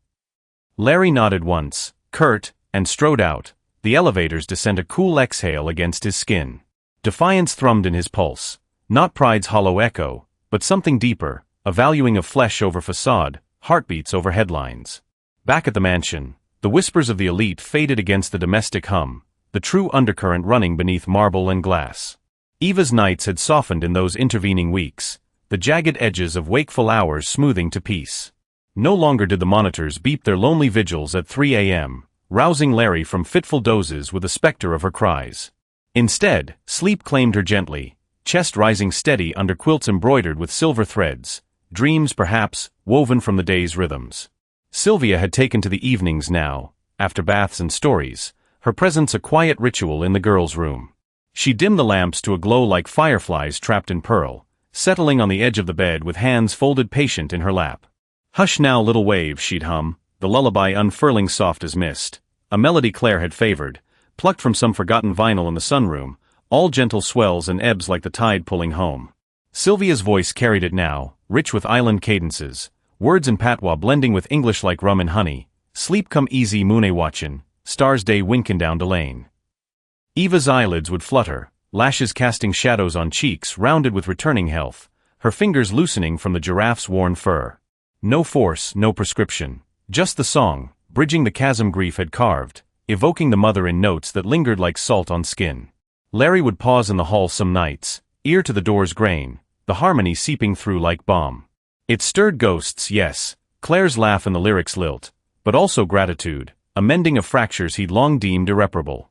Larry nodded once, curt, and strode out, the elevators to send a cool exhale against his skin. Defiance thrummed in his pulse, not pride's hollow echo, but something deeper, a valuing of flesh over facade, heartbeats over headlines. Back at the mansion, the whispers of the elite faded against the domestic hum, the true undercurrent running beneath marble and glass. Eva's nights had softened in those intervening weeks, the jagged edges of wakeful hours smoothing to peace. No longer did the monitors beep their lonely vigils at 3 a.m., rousing Larry from fitful dozes with the specter of her cries. Instead, sleep claimed her gently, chest rising steady under quilts embroidered with silver threads, dreams perhaps, woven from the day's rhythms. Sylvia had taken to the evenings now, after baths and stories, her presence a quiet ritual in the girls' room. She dimmed the lamps to a glow like fireflies trapped in pearl, settling on the edge of the bed with hands folded patient in her lap. "Hush now, little wave," she'd hum, the lullaby unfurling soft as mist, a melody Claire had favored, plucked from some forgotten vinyl in the sunroom, all gentle swells and ebbs like the tide pulling home. Sylvia's voice carried it now, rich with island cadences, words in patois blending with English like rum and honey. "Sleep come easy moone watchin', stars day winkin' down de lane." Eva's eyelids would flutter, lashes casting shadows on cheeks rounded with returning health, her fingers loosening from the giraffe's worn fur. No force, no prescription, just the song, bridging the chasm grief had carved, evoking the mother in notes that lingered like salt on skin. Larry would pause in the hall some nights, ear to the door's grain, the harmony seeping through like balm. It stirred ghosts, yes, Claire's laugh and the lyrics' lilt, but also gratitude, a mending of fractures he'd long deemed irreparable.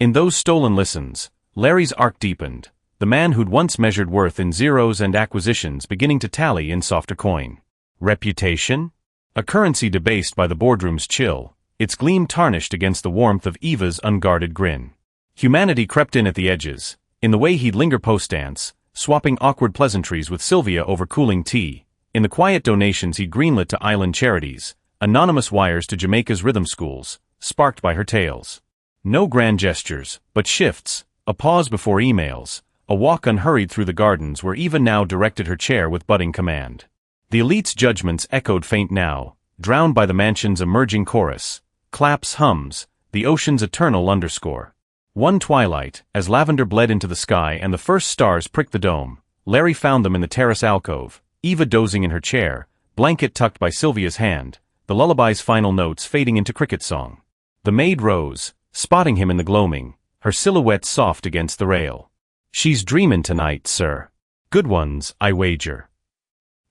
In those stolen listens, Larry's arc deepened, the man who'd once measured worth in zeros and acquisitions beginning to tally in softer coin. Reputation? A currency debased by the boardroom's chill, its gleam tarnished against the warmth of Eva's unguarded grin. Humanity crept in at the edges, in the way he'd linger post-dance, swapping awkward pleasantries with Sylvia over cooling tea, in the quiet donations he'd greenlit to island charities, anonymous wires to Jamaica's rhythm schools, sparked by her tales. No grand gestures, but shifts, a pause before emails, a walk unhurried through the gardens where Eva now directed her chair with budding command. The elite's judgments echoed faint now, drowned by the mansion's emerging chorus, claps, hums, the ocean's eternal underscore. One twilight, as lavender bled into the sky and the first stars pricked the dome, Larry found them in the terrace alcove, Eva dozing in her chair, blanket tucked by Sylvia's hand, the lullaby's final notes fading into cricket song. The maid rose, spotting him in the gloaming, her silhouette soft against the rail. "She's dreamin' tonight, sir. Good ones, I wager."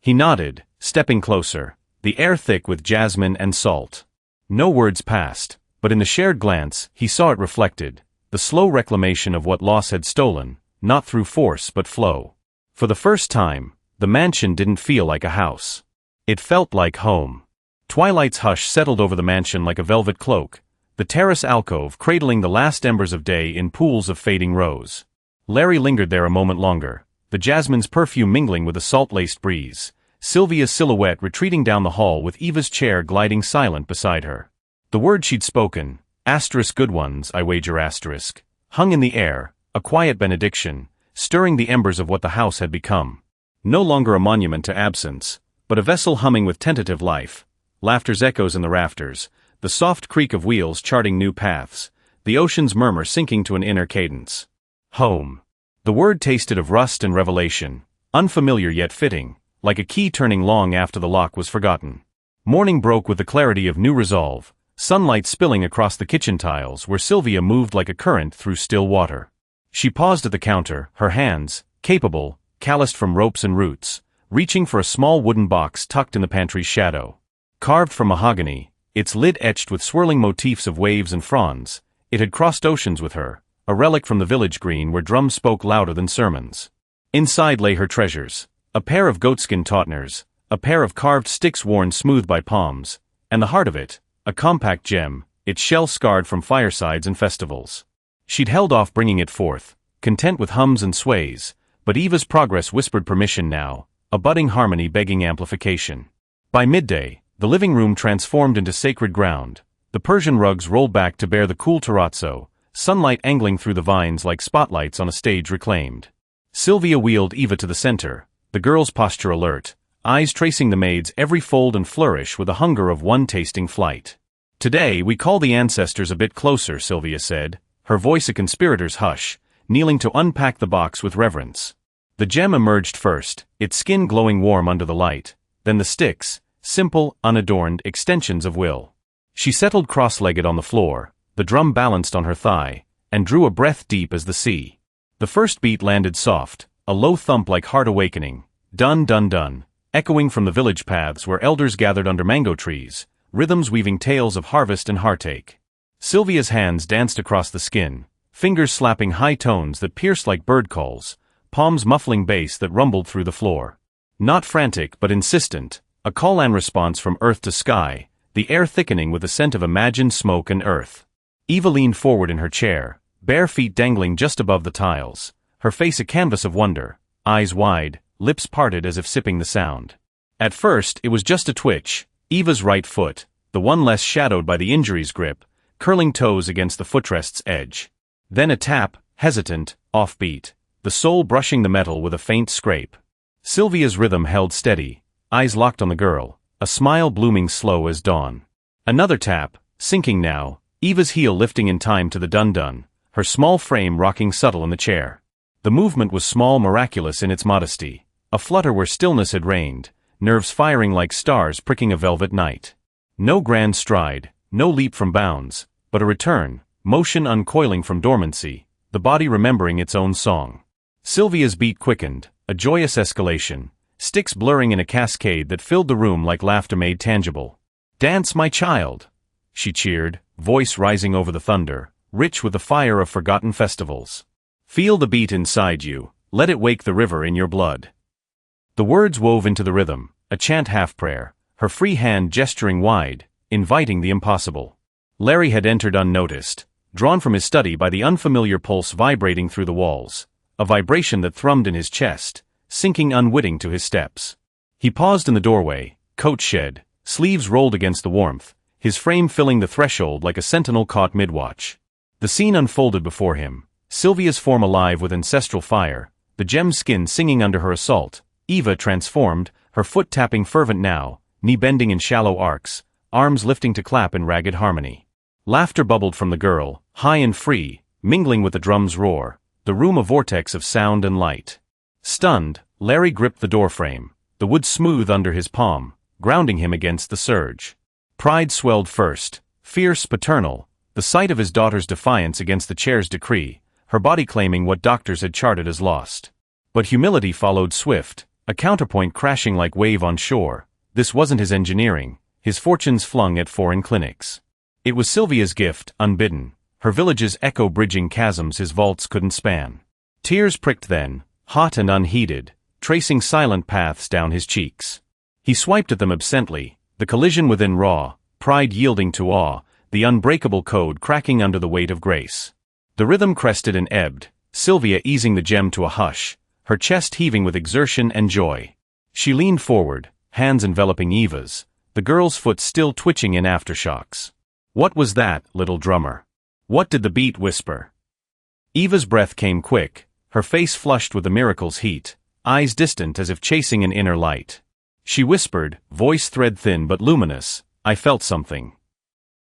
He nodded, stepping closer, the air thick with jasmine and salt. No words passed, but in the shared glance, he saw it reflected, the slow reclamation of what loss had stolen, not through force but flow. For the first time, the mansion didn't feel like a house. It felt like home. Twilight's hush settled over the mansion like a velvet cloak, the terrace alcove cradling the last embers of day in pools of fading rose. Larry lingered there a moment longer, the jasmine's perfume mingling with the salt-laced breeze, Sylvia's silhouette retreating down the hall with Eva's chair gliding silent beside her. The word she'd spoken, asterisk good ones, I wager asterisk, hung in the air, a quiet benediction, stirring the embers of what the house had become. No longer a monument to absence, but a vessel humming with tentative life, laughter's echoes in the rafters, the soft creak of wheels charting new paths, the ocean's murmur sinking to an inner cadence. Home. The word tasted of rust and revelation, unfamiliar yet fitting, like a key turning long after the lock was forgotten. Morning broke with the clarity of new resolve, sunlight spilling across the kitchen tiles where Sylvia moved like a current through still water. She paused at the counter, her hands, capable, calloused from ropes and roots, reaching for a small wooden box tucked in the pantry's shadow. Carved from mahogany, its lid etched with swirling motifs of waves and fronds, it had crossed oceans with her, a relic from the village green where drums spoke louder than sermons. Inside lay her treasures, a pair of goatskin tautners, a pair of carved sticks worn smooth by palms, and the heart of it, a compact gem, its shell scarred from firesides and festivals. She'd held off bringing it forth, content with hums and sways, but Eva's progress whispered permission now, a budding harmony begging amplification. By midday, the living room transformed into sacred ground, the Persian rugs rolled back to bear the cool terrazzo, sunlight angling through the vines like spotlights on a stage reclaimed. Sylvia wheeled Eva to the center, the girl's posture alert, eyes tracing the maid's every fold and flourish with a hunger of one tasting flight. "Today we call the ancestors a bit closer," Sylvia said, her voice a conspirator's hush, kneeling to unpack the box with reverence. The gem emerged first, its skin glowing warm under the light, then the sticks, simple, unadorned extensions of will. She settled cross-legged on the floor, the drum balanced on her thigh, and drew a breath deep as the sea. The first beat landed soft, a low thump like heart awakening, dun dun dun, echoing from the village paths where elders gathered under mango trees, rhythms weaving tales of harvest and heartache. Sylvia's hands danced across the skin, fingers slapping high tones that pierced like bird calls, palms muffling bass that rumbled through the floor. Not frantic but insistent, a call and response from earth to sky, the air thickening with the scent of imagined smoke and earth. Eva leaned forward in her chair, bare feet dangling just above the tiles, her face a canvas of wonder, eyes wide, lips parted as if sipping the sound. At first, it was just a twitch, Eva's right foot, the one less shadowed by the injury's grip, curling toes against the footrest's edge. Then a tap, hesitant, offbeat, the sole brushing the metal with a faint scrape. Sylvia's rhythm held steady, eyes locked on the girl, a smile blooming slow as dawn. Another tap, sinking now, Eva's heel lifting in time to the dun-dun, her small frame rocking subtle in the chair. The movement was small, miraculous in its modesty, a flutter where stillness had reigned, nerves firing like stars pricking a velvet night. No grand stride, no leap from bounds, but a return, motion uncoiling from dormancy, the body remembering its own song. Sylvia's beat quickened, a joyous escalation, sticks blurring in a cascade that filled the room like laughter made tangible. "Dance, my child!" she cheered, voice rising over the thunder, rich with the fire of forgotten festivals. "Feel the beat inside you, let it wake the river in your blood." The words wove into the rhythm, a chant half-prayer, her free hand gesturing wide, inviting the impossible. Larry had entered unnoticed, drawn from his study by the unfamiliar pulse vibrating through the walls, a vibration that thrummed in his chest, sinking unwitting to his steps. He paused in the doorway, coat shed, sleeves rolled against the warmth, his frame filling the threshold like a sentinel caught mid-watch. The scene unfolded before him, Sylvia's form alive with ancestral fire, the gemmed skin singing under her assault, Eva transformed, her foot tapping fervent now, knee bending in shallow arcs, arms lifting to clap in ragged harmony. Laughter bubbled from the girl, high and free, mingling with the drum's roar, the room a vortex of sound and light. Stunned, Larry gripped the doorframe, the wood smooth under his palm, grounding him against the surge. Pride swelled first, fierce, paternal, the sight of his daughter's defiance against the chair's decree, her body claiming what doctors had charted as lost. But humility followed swift, a counterpoint crashing like wave on shore. This wasn't his engineering, his fortunes flung at foreign clinics. It was Sylvia's gift, unbidden, her village's echo bridging chasms his vaults couldn't span. Tears pricked then, hot and unheeded, tracing silent paths down his cheeks. He swiped at them absently, the collision within raw, pride yielding to awe, the unbreakable code cracking under the weight of grace. The rhythm crested and ebbed, Sylvia easing the gem to a hush, her chest heaving with exertion and joy. She leaned forward, hands enveloping Eva's, the girl's foot still twitching in aftershocks. "What was that, little drummer? What did the beat whisper?" Eva's breath came quick, her face flushed with the miracle's heat, eyes distant as if chasing an inner light. She whispered, voice thread-thin but luminous, "I felt something."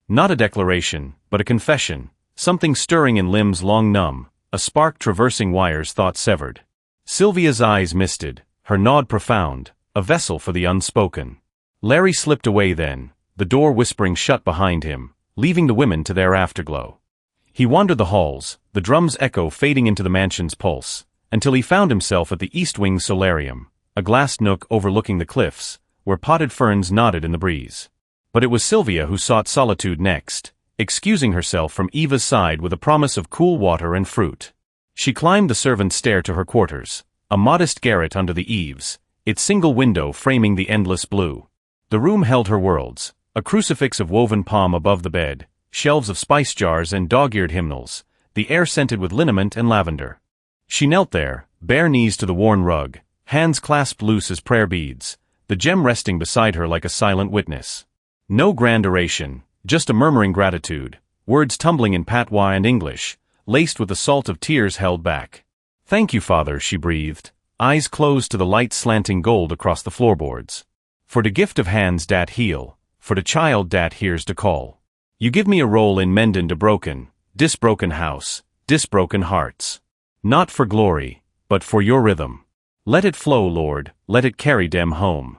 Not a declaration, but a confession, something stirring in limbs long numb, a spark traversing wires thought severed. Sylvia's eyes misted, her nod profound, a vessel for the unspoken. Larry slipped away then, the door whispering shut behind him, leaving the women to their afterglow. He wandered the halls, the drum's echo fading into the mansion's pulse, until he found himself at the East Wing solarium, a glass nook overlooking the cliffs, where potted ferns nodded in the breeze. But it was Sylvia who sought solitude next, excusing herself from Eva's side with a promise of cool water and fruit. She climbed the servant's stair to her quarters, a modest garret under the eaves, its single window framing the endless blue. The room held her worlds, a crucifix of woven palm above the bed, shelves of spice jars and dog-eared hymnals, the air scented with liniment and lavender. She knelt there, bare knees to the worn rug, hands clasped loose as prayer beads, the gem resting beside her like a silent witness. No grand oration, just a murmuring gratitude, words tumbling in patois and English, laced with the salt of tears held back. "Thank you, Father," she breathed, eyes closed to the light slanting gold across the floorboards. "For the gift of hands dat heal, for the child dat hears the call. You give me a role in mendin' the broken, disbroken house, disbroken hearts. Not for glory, but for your rhythm. Let it flow, Lord, let it carry dem home."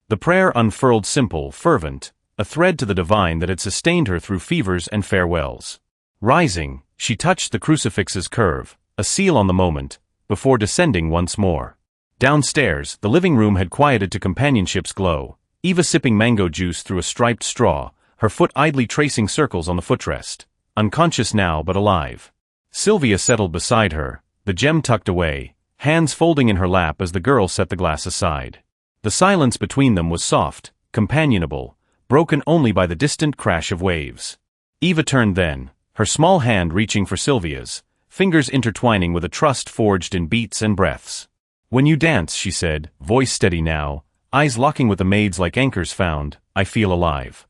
The prayer unfurled simple, fervent, a thread to the divine that had sustained her through fevers and farewells. Rising, she touched the crucifix's curve, a seal on the moment, before descending once more. Downstairs, the living room had quieted to companionship's glow, Eva sipping mango juice through a striped straw, her foot idly tracing circles on the footrest, unconscious now but alive. Sylvia settled beside her, the gem tucked away, hands folding in her lap as the girl set the glass aside. The silence between them was soft, companionable, broken only by the distant crash of waves. Eva turned then, her small hand reaching for Sylvia's, fingers intertwining with a trust forged in beats and breaths. "When you dance," she said, voice steady now, eyes locking with the maid's like anchors found, "I feel alive."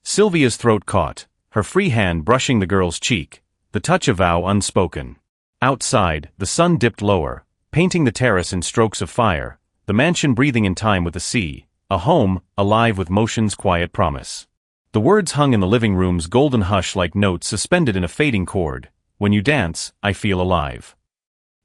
Sylvia's throat caught, her free hand brushing the girl's cheek, the touch a vow unspoken. Outside, the sun dipped lower, painting the terrace in strokes of fire, the mansion breathing in time with the sea, a home, alive with motion's quiet promise. The words hung in the living room's golden hush like notes suspended in a fading chord, "When you dance, I feel alive."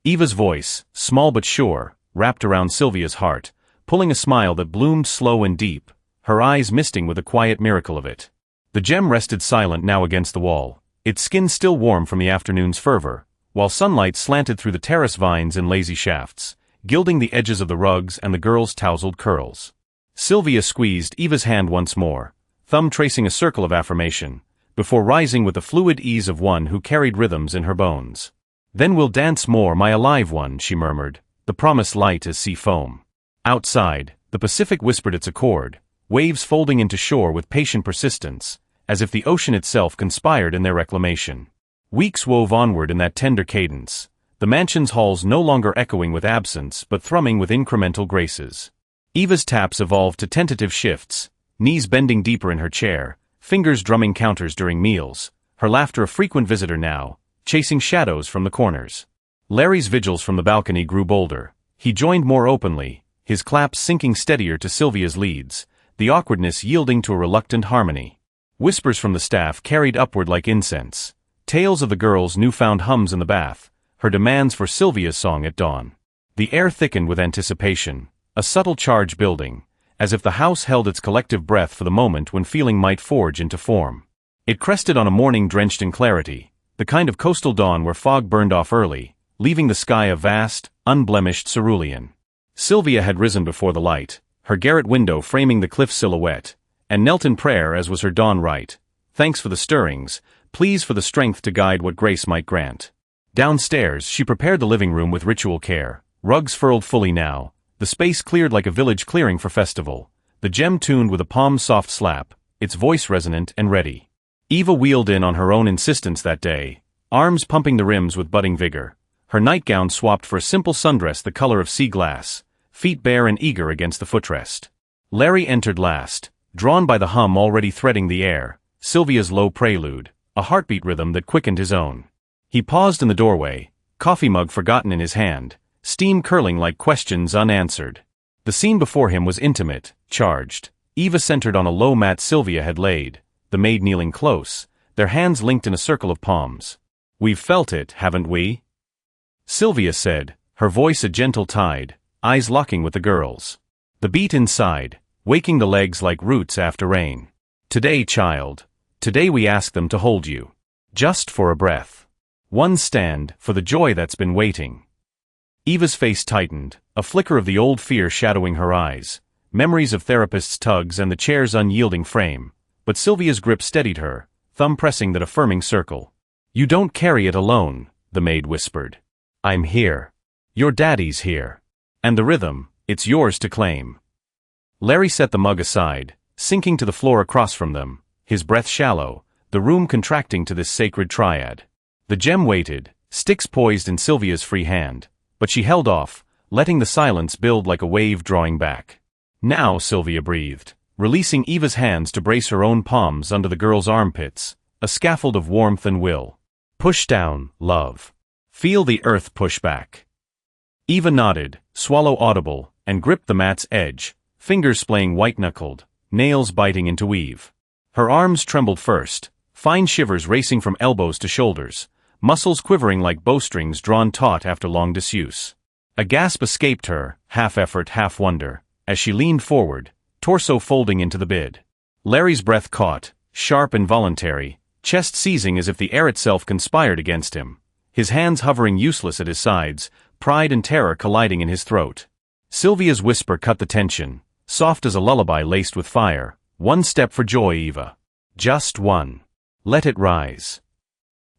Eva's voice, small but sure, wrapped around Sylvia's heart, pulling a smile that bloomed slow and deep, her eyes misting with the quiet miracle of it. The gem rested silent now against the wall, its skin still warm from the afternoon's fervor, while sunlight slanted through the terrace vines in lazy shafts, gilding the edges of the rugs and the girl's tousled curls. Sylvia squeezed Eva's hand once more, thumb tracing a circle of affirmation, before rising with the fluid ease of one who carried rhythms in her bones. "Then we'll dance more, my alive one," she murmured, the promise light as sea foam. Outside, the Pacific whispered its accord, waves folding into shore with patient persistence, as if the ocean itself conspired in their reclamation. Weeks wove onward in that tender cadence, the mansion's halls no longer echoing with absence but thrumming with incremental graces. Eva's taps evolved to tentative shifts, knees bending deeper in her chair, fingers drumming counters during meals, her laughter a frequent visitor now, chasing shadows from the corners. Larry's vigils from the balcony grew bolder. He joined more openly, his claps sinking steadier to Sylvia's leads, the awkwardness yielding to a reluctant harmony. Whispers from the staff carried upward like incense, tales of the girl's newfound hums in the bath, her demands for Sylvia's song at dawn. The air thickened with anticipation, a subtle charge building, as if the house held its collective breath for the moment when feeling might forge into form. It crested on a morning drenched in clarity, the kind of coastal dawn where fog burned off early, leaving the sky a vast, unblemished cerulean. Sylvia had risen before the light, her garret window framing the cliff silhouette, and knelt in prayer as was her dawn rite. Thanks for the stirrings, pleas for the strength to guide what grace might grant. Downstairs, she prepared the living room with ritual care, rugs furled fully now, the space cleared like a village clearing for festival, the gem tuned with a palm's soft slap, its voice resonant and ready. Eva wheeled in on her own insistence that day, arms pumping the rims with budding vigor, her nightgown swapped for a simple sundress the color of sea glass, feet bare and eager against the footrest. Larry entered last, drawn by the hum already threading the air, Sylvia's low prelude, a heartbeat rhythm that quickened his own. He paused in the doorway, coffee mug forgotten in his hand, steam curling like questions unanswered. The scene before him was intimate, charged. Eva centered on a low mat Sylvia had laid, the maid kneeling close, their hands linked in a circle of palms. "We've felt it, haven't we?" Sylvia said, her voice a gentle tide, eyes locking with the girl's. The beat inside, waking the legs like roots after rain. Today, child. Today we ask them to hold you. Just for a breath. One stand, for the joy that's been waiting. Eva's face tightened, a flicker of the old fear shadowing her eyes, memories of therapists' tugs and the chair's unyielding frame, but Sylvia's grip steadied her, thumb pressing that affirming circle. You don't carry it alone, the maid whispered. I'm here. Your daddy's here. And the rhythm, it's yours to claim. Larry set the mug aside, sinking to the floor across from them, his breath shallow, the room contracting to this sacred triad. The gem waited, sticks poised in Sylvia's free hand, but she held off, letting the silence build like a wave drawing back. Now, Sylvia breathed, releasing Eva's hands to brace her own palms under the girl's armpits, a scaffold of warmth and will. Push down, love. Feel the earth push back. Eva nodded, swallow audible, and gripped the mat's edge, fingers splaying white-knuckled, nails biting into weave. Her arms trembled first, fine shivers racing from elbows to shoulders, muscles quivering like bowstrings drawn taut after long disuse. A gasp escaped her, half effort, half wonder, as she leaned forward, torso folding into the bid. Larry's breath caught, sharp and voluntary, chest seizing as if the air itself conspired against him, his hands hovering useless at his sides, pride and terror colliding in his throat. Sylvia's whisper cut the tension, soft as a lullaby laced with fire. One step for joy, Eva. Just one. Let it rise.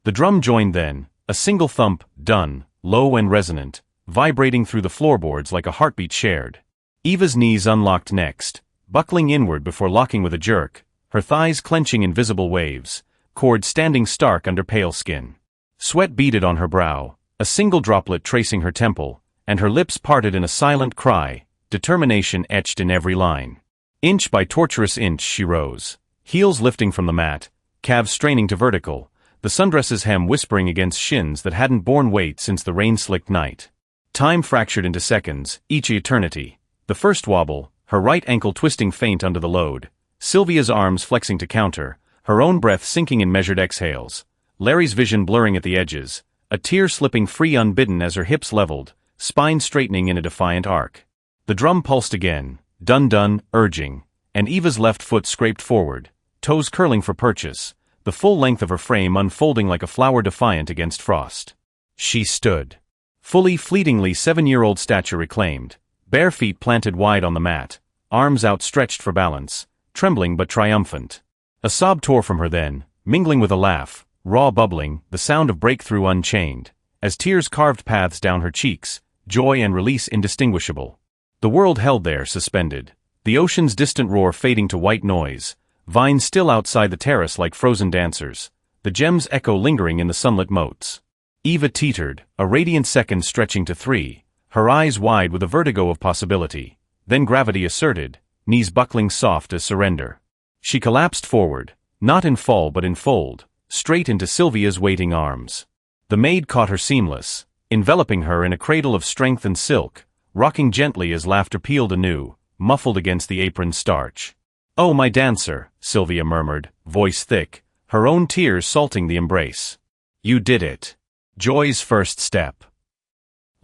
The drum joined then, a single thump, done, low and resonant, vibrating through the floorboards like a heartbeat shared. Eva's knees unlocked next, buckling inward before locking with a jerk, her thighs clenching in visible waves, cord standing stark under pale skin. Sweat beaded on her brow, a single droplet tracing her temple, and her lips parted in a silent cry, determination etched in every line. Inch by torturous inch she rose, heels lifting from the mat, calves straining to vertical, the sundress's hem whispering against shins that hadn't borne weight since the rain-slicked night. Time fractured into seconds, each eternity. The first wobble, her right ankle twisting faint under the load, Sylvia's arms flexing to counter, her own breath sinking in measured exhales, Larry's vision blurring at the edges, a tear slipping free unbidden as her hips leveled, spine straightening in a defiant arc. The drum pulsed again, dun-dun, urging, and Eva's left foot scraped forward, toes curling for purchase, the full length of her frame unfolding like a flower defiant against frost. She stood. Fully, fleetingly 7-year-old stature reclaimed, bare feet planted wide on the mat, arms outstretched for balance, trembling but triumphant. A sob tore from her then, mingling with a laugh, raw bubbling, the sound of breakthrough unchained, as tears carved paths down her cheeks, joy and release indistinguishable. The world held there, suspended, the ocean's distant roar fading to white noise, vines still outside the terrace like frozen dancers, the gem's echo lingering in the sunlit moats. Eva teetered, a radiant second stretching to 3, her eyes wide with a vertigo of possibility, then gravity asserted, knees buckling soft as surrender. She collapsed forward, not in fall but in fold, straight into Sylvia's waiting arms. The maid caught her seamless, enveloping her in a cradle of strength and silk, rocking gently as laughter pealed anew, muffled against the apron's starch. "Oh, my dancer," Sylvia murmured, voice thick, her own tears salting the embrace. "You did it. Joy's first step."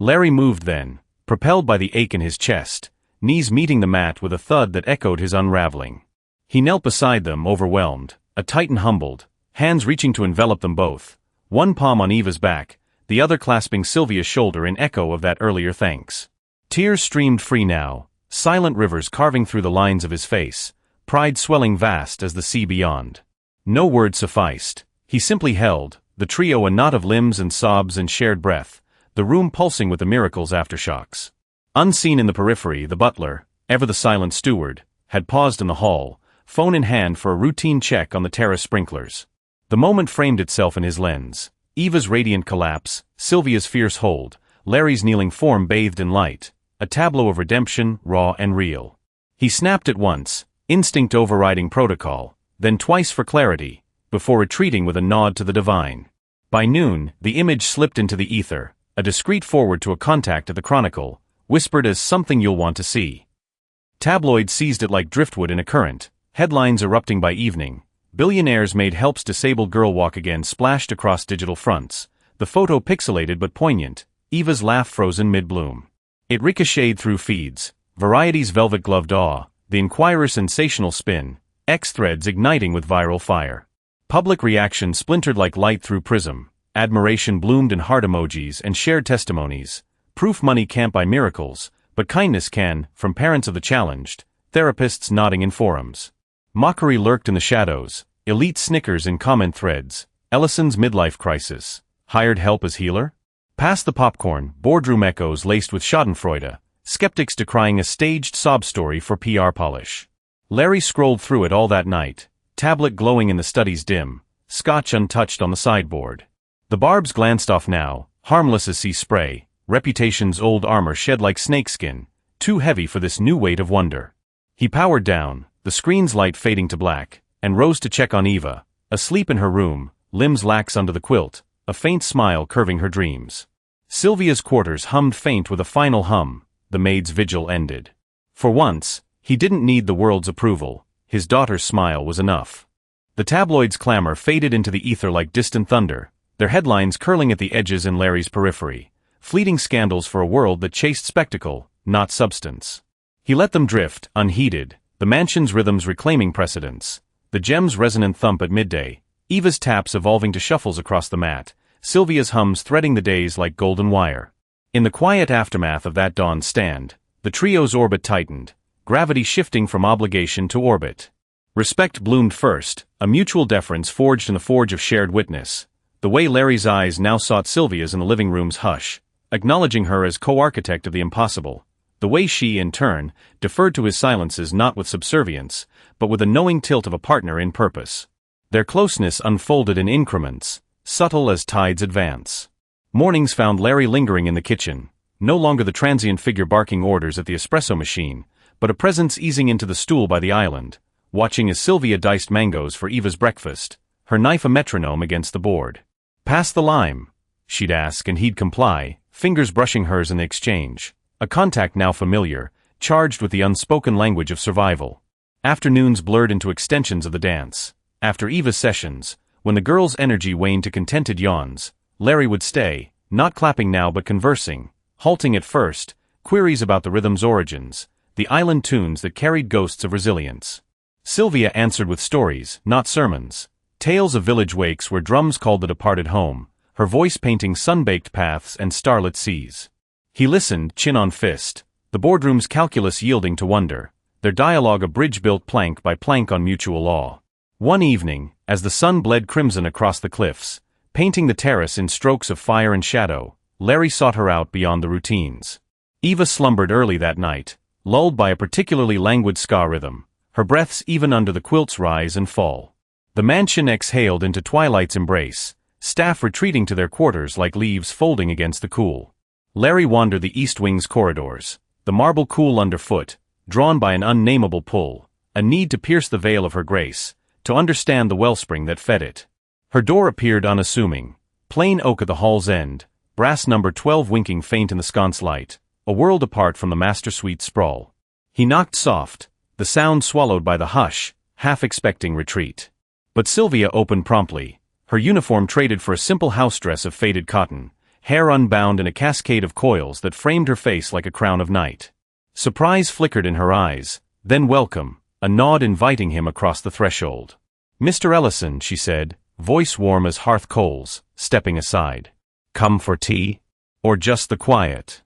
Larry moved then, propelled by the ache in his chest, knees meeting the mat with a thud that echoed his unraveling. He knelt beside them, overwhelmed, a titan humbled, hands reaching to envelop them both, one palm on Eva's back, the other clasping Sylvia's shoulder in echo of that earlier thanks. Tears streamed free now, silent rivers carving through the lines of his face, pride swelling vast as the sea beyond. No word sufficed. He simply held, the trio a knot of limbs and sobs and shared breath, the room pulsing with the miracle's aftershocks. Unseen in the periphery, the butler, ever the silent steward, had paused in the hall, phone in hand for a routine check on the terrace sprinklers. The moment framed itself in his lens. Eva's radiant collapse, Sylvia's fierce hold, Larry's kneeling form bathed in light, a tableau of redemption, raw and real. He snapped at once, instinct overriding protocol, then twice for clarity, before retreating with a nod to the divine. By noon, the image slipped into the ether, a discreet forward to a contact at the Chronicle, whispered as something you'll want to see. Tabloids seized it like driftwood in a current, headlines erupting by evening. Billionaire's maid helps disabled girl walk again splashed across digital fronts, the photo pixelated but poignant, Eva's laugh frozen mid-bloom. It ricocheted through feeds, Variety's velvet-gloved awe, the Inquirer's sensational spin, X-threads igniting with viral fire. Public reaction splintered like light through prism, admiration bloomed in heart emojis and shared testimonies. Proof money can't buy miracles, but kindness can, from parents of the challenged, therapists nodding in forums. Mockery lurked in the shadows, elite snickers in comment threads, Ellison's midlife crisis, hired help as healer? Past the popcorn, boardroom echoes laced with schadenfreude, skeptics decrying a staged sob story for PR polish. Larry scrolled through it all that night, tablet glowing in the study's dim, scotch untouched on the sideboard. The barbs glanced off now, harmless as sea spray, reputation's old armor shed like snakeskin, too heavy for this new weight of wonder. He powered down, the screen's light fading to black, and rose to check on Eva, asleep in her room, limbs lax under the quilt, a faint smile curving her dreams. Sylvia's quarters hummed faint with a final hum, the maid's vigil ended. For once, he didn't need the world's approval, his daughter's smile was enough. The tabloids' clamor faded into the ether like distant thunder, their headlines curling at the edges in Larry's periphery, fleeting scandals for a world that chased spectacle, not substance. He let them drift, unheeded, the mansion's rhythms reclaiming precedence, the gem's resonant thump at midday, Eva's taps evolving to shuffles across the mat, Sylvia's hums threading the days like golden wire. In the quiet aftermath of that dawn stand, the trio's orbit tightened, gravity shifting from obligation to orbit. Respect bloomed first, a mutual deference forged in the forge of shared witness. The way Larry's eyes now sought Sylvia's in the living room's hush, acknowledging her as co-architect of the impossible. The way she, in turn, deferred to his silences not with subservience, but with a knowing tilt of a partner in purpose. Their closeness unfolded in increments, subtle as tides advance. Mornings found Larry lingering in the kitchen, no longer the transient figure barking orders at the espresso machine, but a presence easing into the stool by the island, watching as Sylvia diced mangoes for Eva's breakfast, her knife a metronome against the board. "Pass the lime," she'd ask and he'd comply, fingers brushing hers in the exchange, a contact now familiar, charged with the unspoken language of survival. Afternoons blurred into extensions of the dance. After Eva's sessions, when the girl's energy waned to contented yawns, Larry would stay, not clapping now but conversing, halting at first, queries about the rhythm's origins, the island tunes that carried ghosts of resilience. Sylvia answered with stories, not sermons, tales of village wakes where drums called the departed home, her voice painting sun-baked paths and starlit seas. He listened, chin on fist, the boardroom's calculus yielding to wonder, their dialogue a bridge built plank by plank on mutual awe. One evening, as the sun bled crimson across the cliffs, painting the terrace in strokes of fire and shadow, Larry sought her out beyond the routines. Eva slumbered early that night, lulled by a particularly languid ska rhythm, her breaths even under the quilt's rise and fall. The mansion exhaled into twilight's embrace, staff retreating to their quarters like leaves folding against the cool. Larry wandered the east wing's corridors, the marble cool underfoot, drawn by an unnameable pull, a need to pierce the veil of her grace, to understand the wellspring that fed it. Her door appeared unassuming, plain oak at the hall's end, brass number 12 winking faint in the sconce light, a world apart from the master suite sprawl. He knocked soft, the sound swallowed by the hush, half expecting retreat. But Sylvia opened promptly, her uniform traded for a simple house dress of faded cotton, hair unbound in a cascade of coils that framed her face like a crown of night. Surprise flickered in her eyes, then welcome, a nod inviting him across the threshold. "Mr. Ellison," she said, voice warm as hearth coals, stepping aside. "Come for tea? Or just the quiet?"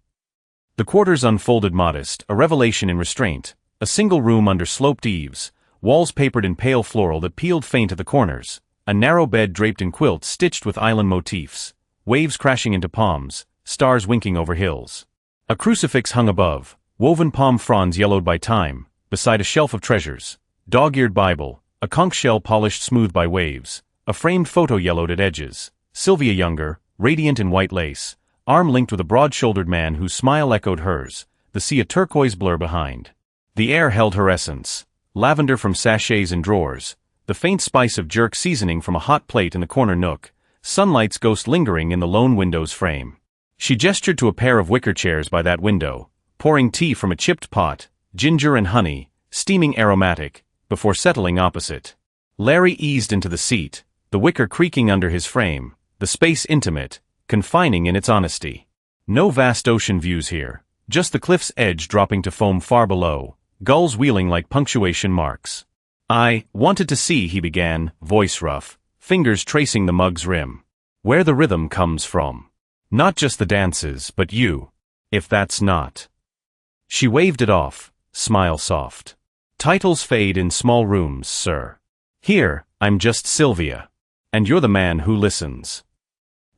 The quarters unfolded modest, a revelation in restraint, a single room under sloped eaves, walls papered in pale floral that peeled faint at the corners, a narrow bed draped in quilts stitched with island motifs, waves crashing into palms, stars winking over hills. A crucifix hung above, woven palm fronds yellowed by time, beside a shelf of treasures, dog-eared Bible, a conch shell polished smooth by waves, a framed photo yellowed at edges, Sylvia younger, radiant in white lace, arm linked with a broad-shouldered man whose smile echoed hers, the sea a turquoise blur behind. The air held her essence, lavender from sachets and drawers, the faint spice of jerk seasoning from a hot plate in the corner nook, sunlight's ghost lingering in the lone window's frame. She gestured to a pair of wicker chairs by that window, pouring tea from a chipped pot, ginger and honey, steaming aromatic, before settling opposite. Larry eased into the seat, the wicker creaking under his frame, the space intimate, confining in its honesty. No vast ocean views here, Just the cliff's edge dropping to foam far below, gulls wheeling like punctuation marks. "I wanted to see," he began, voice rough, fingers tracing the mug's rim. "Where the rhythm comes from. Not just the dances, but you. If that's not." She waved it off, smile soft. "Titles fade in small rooms, sir. Here, I'm just Sylvia. And you're the man who listens."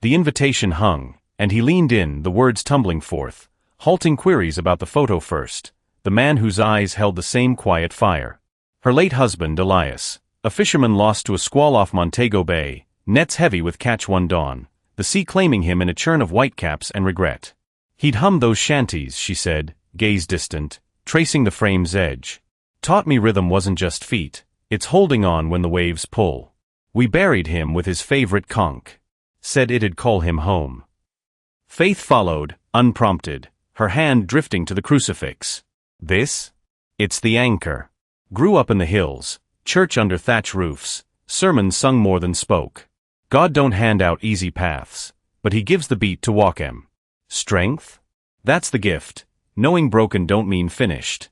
The invitation hung, and he leaned in, the words tumbling forth, halting queries about the photo first, the man whose eyes held the same quiet fire. Her late husband, Elias, a fisherman lost to a squall off Montego Bay, nets heavy with catch one dawn, the sea claiming him in a churn of whitecaps and regret. "He'd hum those shanties," she said, gaze distant, tracing the frame's edge. "Taught me rhythm wasn't just feet, it's holding on when the waves pull. We buried him with his favorite conch. Said it'd call him home." Faith followed, unprompted, her hand drifting to the crucifix. "This? It's the anchor. Grew up in the hills, church under thatch roofs, sermons sung more than spoke. God don't hand out easy paths, but he gives the beat to walk 'em. Strength? That's the gift. Knowing broken don't mean finished."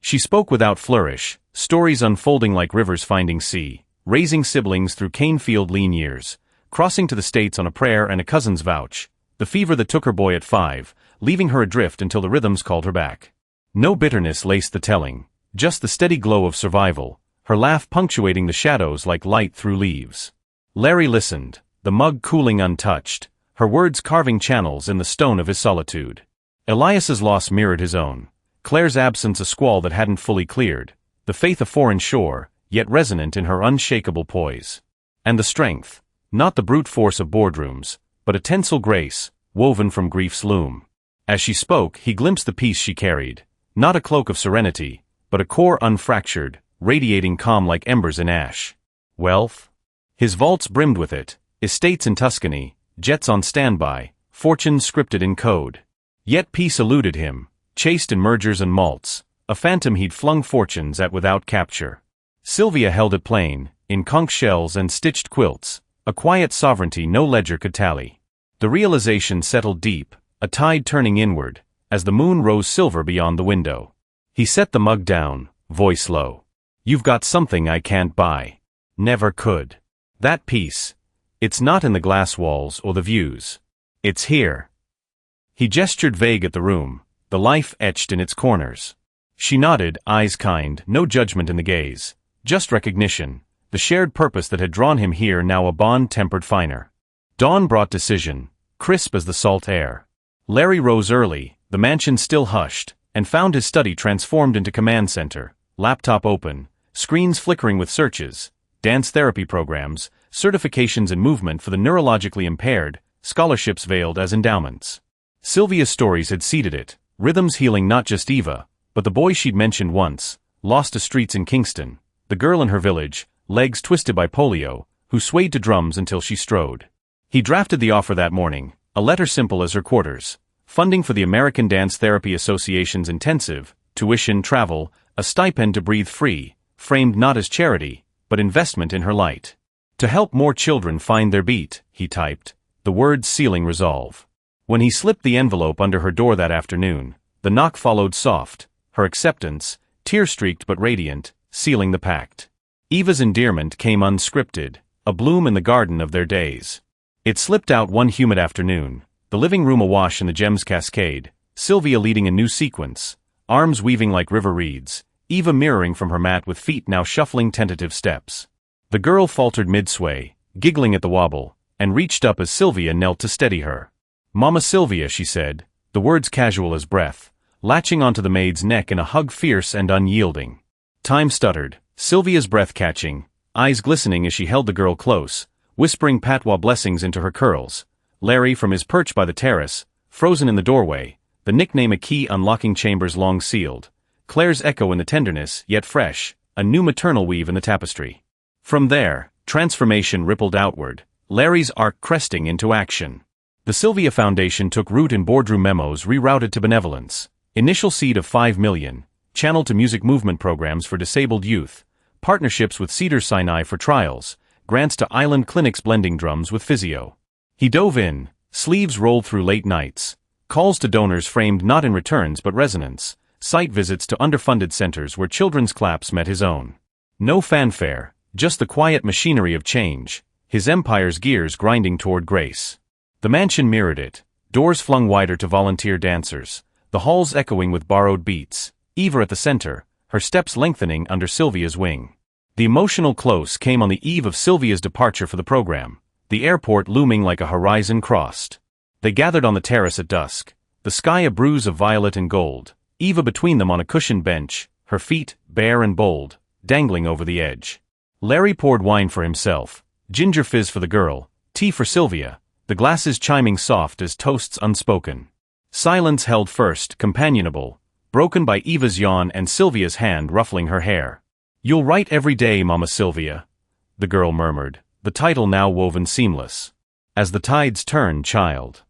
She spoke without flourish, stories unfolding like rivers finding sea, raising siblings through cane-field lean years, crossing to the States on a prayer and a cousin's vouch, the fever that took her boy at 5, leaving her adrift until the rhythms called her back. No bitterness laced the telling, just the steady glow of survival, her laugh punctuating the shadows like light through leaves. Larry listened, the mug cooling untouched, her words carving channels in the stone of his solitude. Elias's loss mirrored his own, Claire's absence a squall that hadn't fully cleared, the faith a foreign shore, yet resonant in her unshakable poise. And the strength, not the brute force of boardrooms, but a tensile grace, woven from grief's loom. As she spoke, he glimpsed the peace she carried, not a cloak of serenity, but a core unfractured, radiating calm like embers in ash. Wealth? His vaults brimmed with it, estates in Tuscany, jets on standby, fortunes scripted in code. Yet peace eluded him, chased in mergers and malts, a phantom he'd flung fortunes at without capture. Sylvia held it plain, in conch shells and stitched quilts, a quiet sovereignty no ledger could tally. The realization settled deep, a tide turning inward, as the moon rose silver beyond the window. He set the mug down, voice low. "You've got something I can't buy. Never could. That peace. It's not in the glass walls or the views. It's here." He gestured vague at the room, the life etched in its corners. She nodded, eyes kind, no judgment in the gaze, just recognition, the shared purpose that had drawn him here now a bond tempered finer. Dawn brought decision, crisp as the salt air. Larry rose early, the mansion still hushed, and found his study transformed into command center, laptop open, screens flickering with searches, dance therapy programs, certifications in movement for the neurologically impaired, scholarships veiled as endowments. Sylvia's stories had seeded it, rhythms healing not just Eva, but the boy she'd mentioned once, lost to streets in Kingston, the girl in her village, legs twisted by polio, who swayed to drums until she strode. He drafted the offer that morning, a letter simple as her quarters, funding for the American Dance Therapy Association's intensive, tuition, travel, a stipend to breathe free, framed not as charity, but investment in her light. "To help more children find their beat," he typed, the words sealing resolve. When he slipped the envelope under her door that afternoon, the knock followed soft, her acceptance, tear-streaked but radiant, sealing the pact. Eva's endearment came unscripted, a bloom in the garden of their days. It slipped out one humid afternoon, the living room awash in the gems cascade, Sylvia leading a new sequence, arms weaving like river reeds, Eva mirroring from her mat with feet now shuffling tentative steps. The girl faltered mid-sway, giggling at the wobble, and reached up as Sylvia knelt to steady her. "Mama Sylvia," she said, the words casual as breath, latching onto the maid's neck in a hug fierce and unyielding. Time stuttered, Sylvia's breath catching, eyes glistening as she held the girl close, whispering patois blessings into her curls. Larry from his perch by the terrace, frozen in the doorway, the nickname a key unlocking chambers long sealed. Claire's echo in the tenderness, yet fresh, a new maternal weave in the tapestry. From there, transformation rippled outward, Larry's arc cresting into action. The Sylvia Foundation took root in boardroom memos rerouted to benevolence. Initial seed of $5 million, channeled to music movement programs for disabled youth, partnerships with Cedars-Sinai for trials, grants to island clinics blending drums with physio. He dove in, sleeves rolled through late nights, Calls to donors framed not in returns but resonance, site visits to underfunded centers where children's claps met his own. No fanfare, just the quiet machinery of change, his empire's gears grinding toward grace. The mansion mirrored it, doors flung wider to volunteer dancers, the halls echoing with borrowed beats, Eva at the center, her steps lengthening under Sylvia's wing. The emotional close came on the eve of Sylvia's departure for the program, the airport looming like a horizon crossed. They gathered on the terrace at dusk, the sky a bruise of violet and gold, Eva between them on a cushioned bench, her feet, bare and bold, dangling over the edge. Larry poured wine for himself, ginger fizz for the girl, tea for Sylvia, the glasses chiming soft as toasts unspoken. Silence held first, companionable, broken by Eva's yawn and Sylvia's hand ruffling her hair. "You'll write every day, Mama Sylvia," the girl murmured, the title now woven seamless. "As the tides turn, child."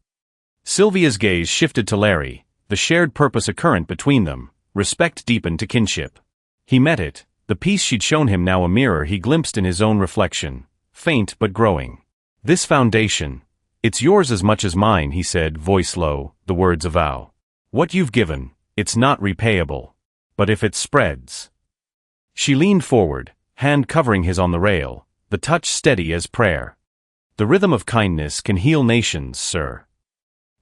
Sylvia's gaze shifted to Larry, the shared purpose a current between them, respect deepened to kinship. He met it, the piece she'd shown him now a mirror he glimpsed in his own reflection, faint but growing. "This foundation, it's yours as much as mine," he said, voice low, the words a vow. "What you've given, it's not repayable. But if it spreads." She leaned forward, hand covering his on the rail, the touch steady as prayer. "The rhythm of kindness can heal nations, sir."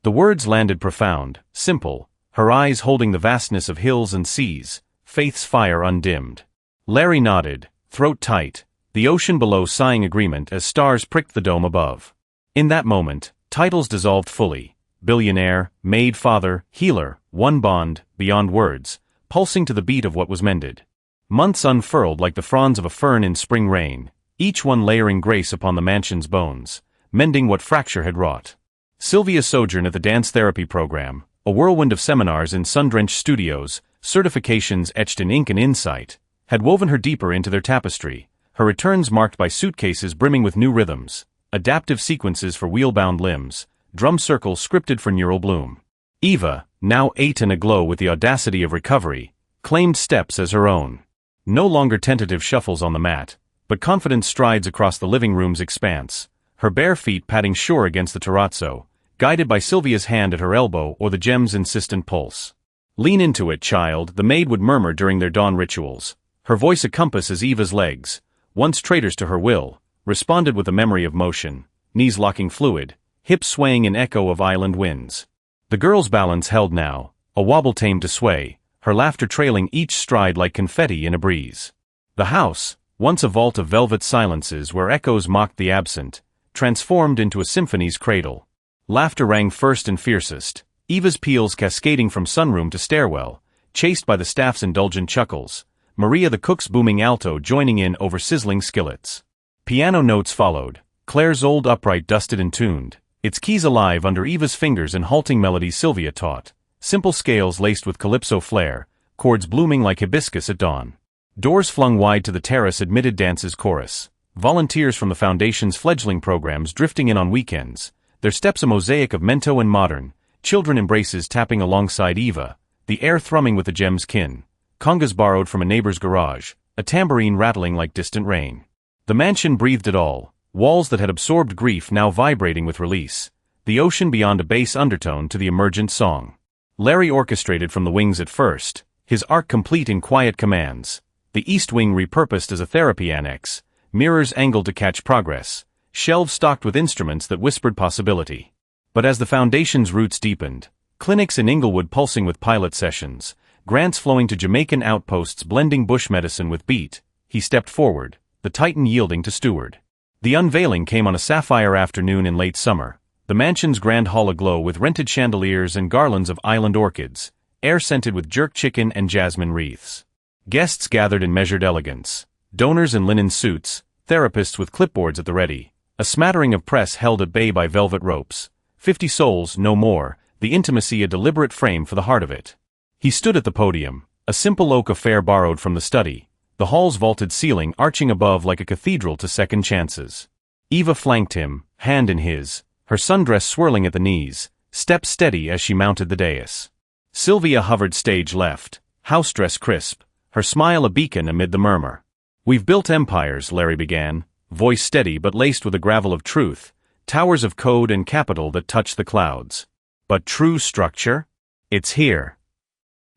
The words landed profound, simple, her eyes holding the vastness of hills and seas, faith's fire undimmed. Larry nodded, throat tight, the ocean below sighing agreement as stars pricked the dome above. In that moment, titles dissolved fully. Billionaire, Maid, father, healer, one bond, beyond words, pulsing to the beat of what was mended. Months unfurled like the fronds of a fern in spring rain, each one layering grace upon the mansion's bones, mending what fracture had wrought. Sylvia's sojourn at the dance therapy program, a whirlwind of seminars in sun-drenched studios, certifications etched in ink and insight, had woven her deeper into their tapestry, her returns marked by suitcases brimming with new rhythms, adaptive sequences for wheel-bound limbs, drum circles scripted for neural bloom. Eva, now 8 and aglow with the audacity of recovery, claimed steps as her own. No longer tentative shuffles on the mat, but confident strides across the living room's expanse, her bare feet padding sure against the terrazzo, guided by Sylvia's hand at her elbow or the gem's insistent pulse. "Lean into it, child," the maid would murmur during their dawn rituals, her voice a compass as Eva's legs, once traitors to her will, responded with a memory of motion, knees locking fluid, hips swaying in echo of island winds. The girl's balance held now, a wobble tamed to sway, her laughter trailing each stride like confetti in a breeze. The house, once a vault of velvet silences where echoes mocked the absent, transformed into a symphony's cradle. Laughter rang first and fiercest, Eva's peals cascading from sunroom to stairwell, chased by the staff's indulgent chuckles, Maria the cook's booming alto joining in over sizzling skillets. Piano notes followed, Claire's old upright dusted and tuned, its keys alive under Eva's fingers and halting melodies Sylvia taught, simple scales laced with calypso flair, chords blooming like hibiscus at dawn. Doors flung wide to the terrace admitted dance's chorus, volunteers from the Foundation's fledgling programs drifting in on weekends, their steps a mosaic of mento and modern, children embraces tapping alongside Eva, the air thrumming with the gem's kin, congas borrowed from a neighbor's garage, a tambourine rattling like distant rain. The mansion breathed it all, walls that had absorbed grief now vibrating with release, the ocean beyond a bass undertone to the emergent song. Larry orchestrated from the wings at first, his arc complete in quiet commands, the east wing repurposed as a therapy annex, mirrors angled to catch progress, shelves stocked with instruments that whispered possibility. But as the Foundation's roots deepened, clinics in Inglewood pulsing with pilot sessions, grants flowing to Jamaican outposts blending bush medicine with beat, he stepped forward, the titan yielding to steward. The unveiling came on a sapphire afternoon in late summer, the mansion's grand hall aglow with rented chandeliers and garlands of island orchids, air scented with jerk chicken and jasmine wreaths. Guests gathered in measured elegance, donors in linen suits, therapists with clipboards at the ready, a smattering of press held at bay by velvet ropes, 50 souls, no more, the intimacy a deliberate frame for the heart of it. He stood at the podium, a simple oak affair borrowed from the study, the hall's vaulted ceiling arching above like a cathedral to second chances. Eva flanked him, hand in his, her sundress swirling at the knees, step steady as she mounted the dais. Sylvia hovered stage left, house dress crisp, her smile a beacon amid the murmur. "We've built empires," Larry began, voice steady but laced with a gravel of truth, towers of code and capital that touch the clouds. But true structure? It's here.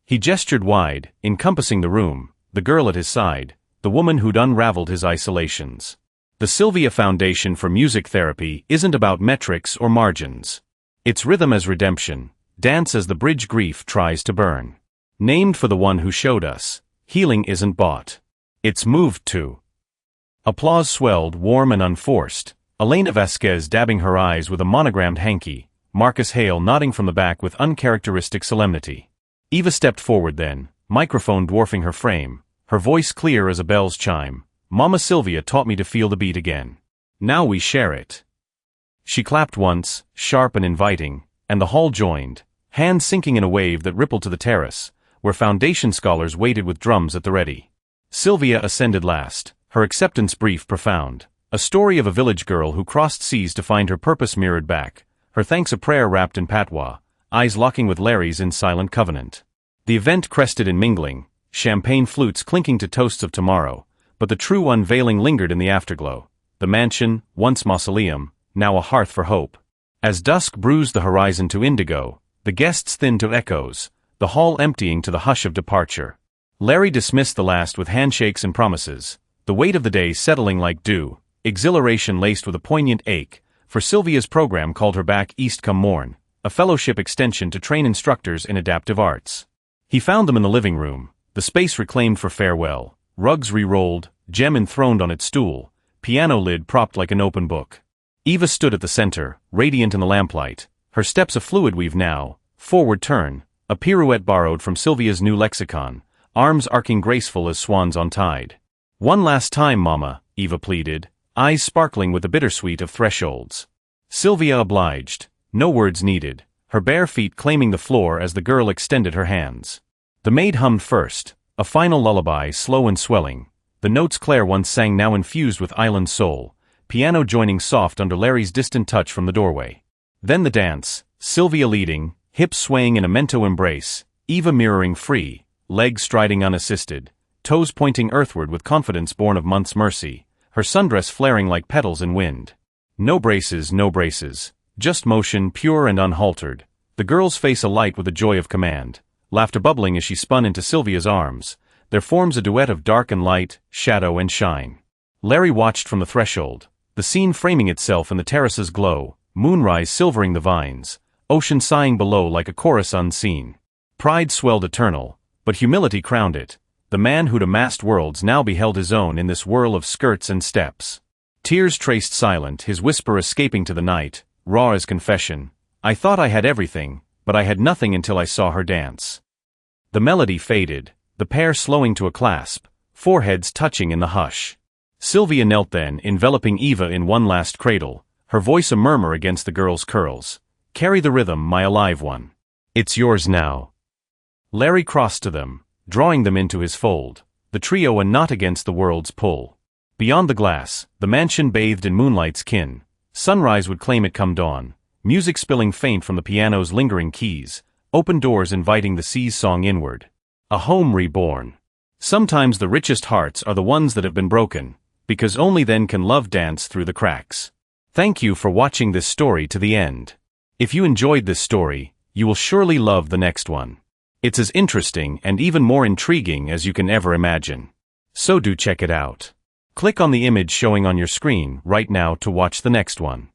He gestured wide, encompassing the room, the girl at his side, the woman who'd unraveled his isolations. The Sylvia Foundation for Music Therapy isn't about metrics or margins. It's rhythm as redemption, dance as the bridge grief tries to burn. Named for the one who showed us, healing isn't bought. It's moved to. Applause swelled, warm and unforced, Elena Vasquez dabbing her eyes with a monogrammed hanky, Marcus Hale nodding from the back with uncharacteristic solemnity. Eva stepped forward then, microphone dwarfing her frame, her voice clear as a bell's chime. Mama Sylvia taught me to feel the beat again. Now we share it. She clapped once, sharp and inviting, and the hall joined, hands sinking in a wave that rippled to the terrace, where foundation scholars waited with drums at the ready. Sylvia ascended last, her acceptance brief profound, a story of a village girl who crossed seas to find her purpose mirrored back, her thanks a prayer wrapped in patois, eyes locking with Larry's in silent covenant. The event crested in mingling, champagne flutes clinking to toasts of tomorrow, but the true unveiling lingered in the afterglow. The mansion, once mausoleum, now a hearth for hope. As dusk bruised the horizon to indigo, the guests thinned to echoes, the hall emptying to the hush of departure. Larry dismissed the last with handshakes and promises, the weight of the day settling like dew, exhilaration laced with a poignant ache, for Sylvia's program called her back east come morn, a fellowship extension to train instructors in adaptive arts. He found them in the living room, the space reclaimed for farewell, rugs re-rolled, gem enthroned on its stool, piano lid propped like an open book. Eva stood at the center, radiant in the lamplight, her steps a fluid weave now, forward turn, a pirouette borrowed from Sylvia's new lexicon, arms arcing graceful as swans on tide. One last time, Mama, Eva pleaded, eyes sparkling with the bittersweet of thresholds. Sylvia obliged, no words needed, her bare feet claiming the floor as the girl extended her hands. The maid hummed first, a final lullaby slow and swelling, the notes Claire once sang now infused with island soul, piano joining soft under Larry's distant touch from the doorway. Then the dance, Sylvia leading, hips swaying in a mento embrace, Eva mirroring free, legs striding unassisted, toes pointing earthward with confidence born of month's mercy, her sundress flaring like petals in wind. No braces, just motion pure and unhaltered, the girl's face alight with the joy of command, laughter bubbling as she spun into Sylvia's arms, their forms a duet of dark and light, shadow and shine. Larry watched from the threshold, the scene framing itself in the terrace's glow, moonrise silvering the vines, ocean sighing below like a chorus unseen. Pride swelled eternal, but humility crowned it. The man who'd amassed worlds now beheld his own in this whirl of skirts and steps. Tears traced silent, his whisper escaping to the night, raw as confession. I thought I had everything, but I had nothing until I saw her dance. The melody faded, the pair slowing to a clasp, foreheads touching in the hush. Sylvia knelt then, enveloping Eva in one last cradle, her voice a murmur against the girl's curls. Carry the rhythm, my alive one. It's yours now. Larry crossed to them, drawing them into his fold, the trio a knot against the world's pull. Beyond the glass, the mansion bathed in moonlight's kin. Sunrise would claim it come dawn, music spilling faint from the piano's lingering keys, open doors inviting the sea's song inward. A home reborn. Sometimes the richest hearts are the ones that have been broken, because only then can love dance through the cracks. Thank you for watching this story to the end. If you enjoyed this story, you will surely love the next one. It's as interesting and even more intriguing as you can ever imagine. So do check it out. Click on the image showing on your screen right now to watch the next one.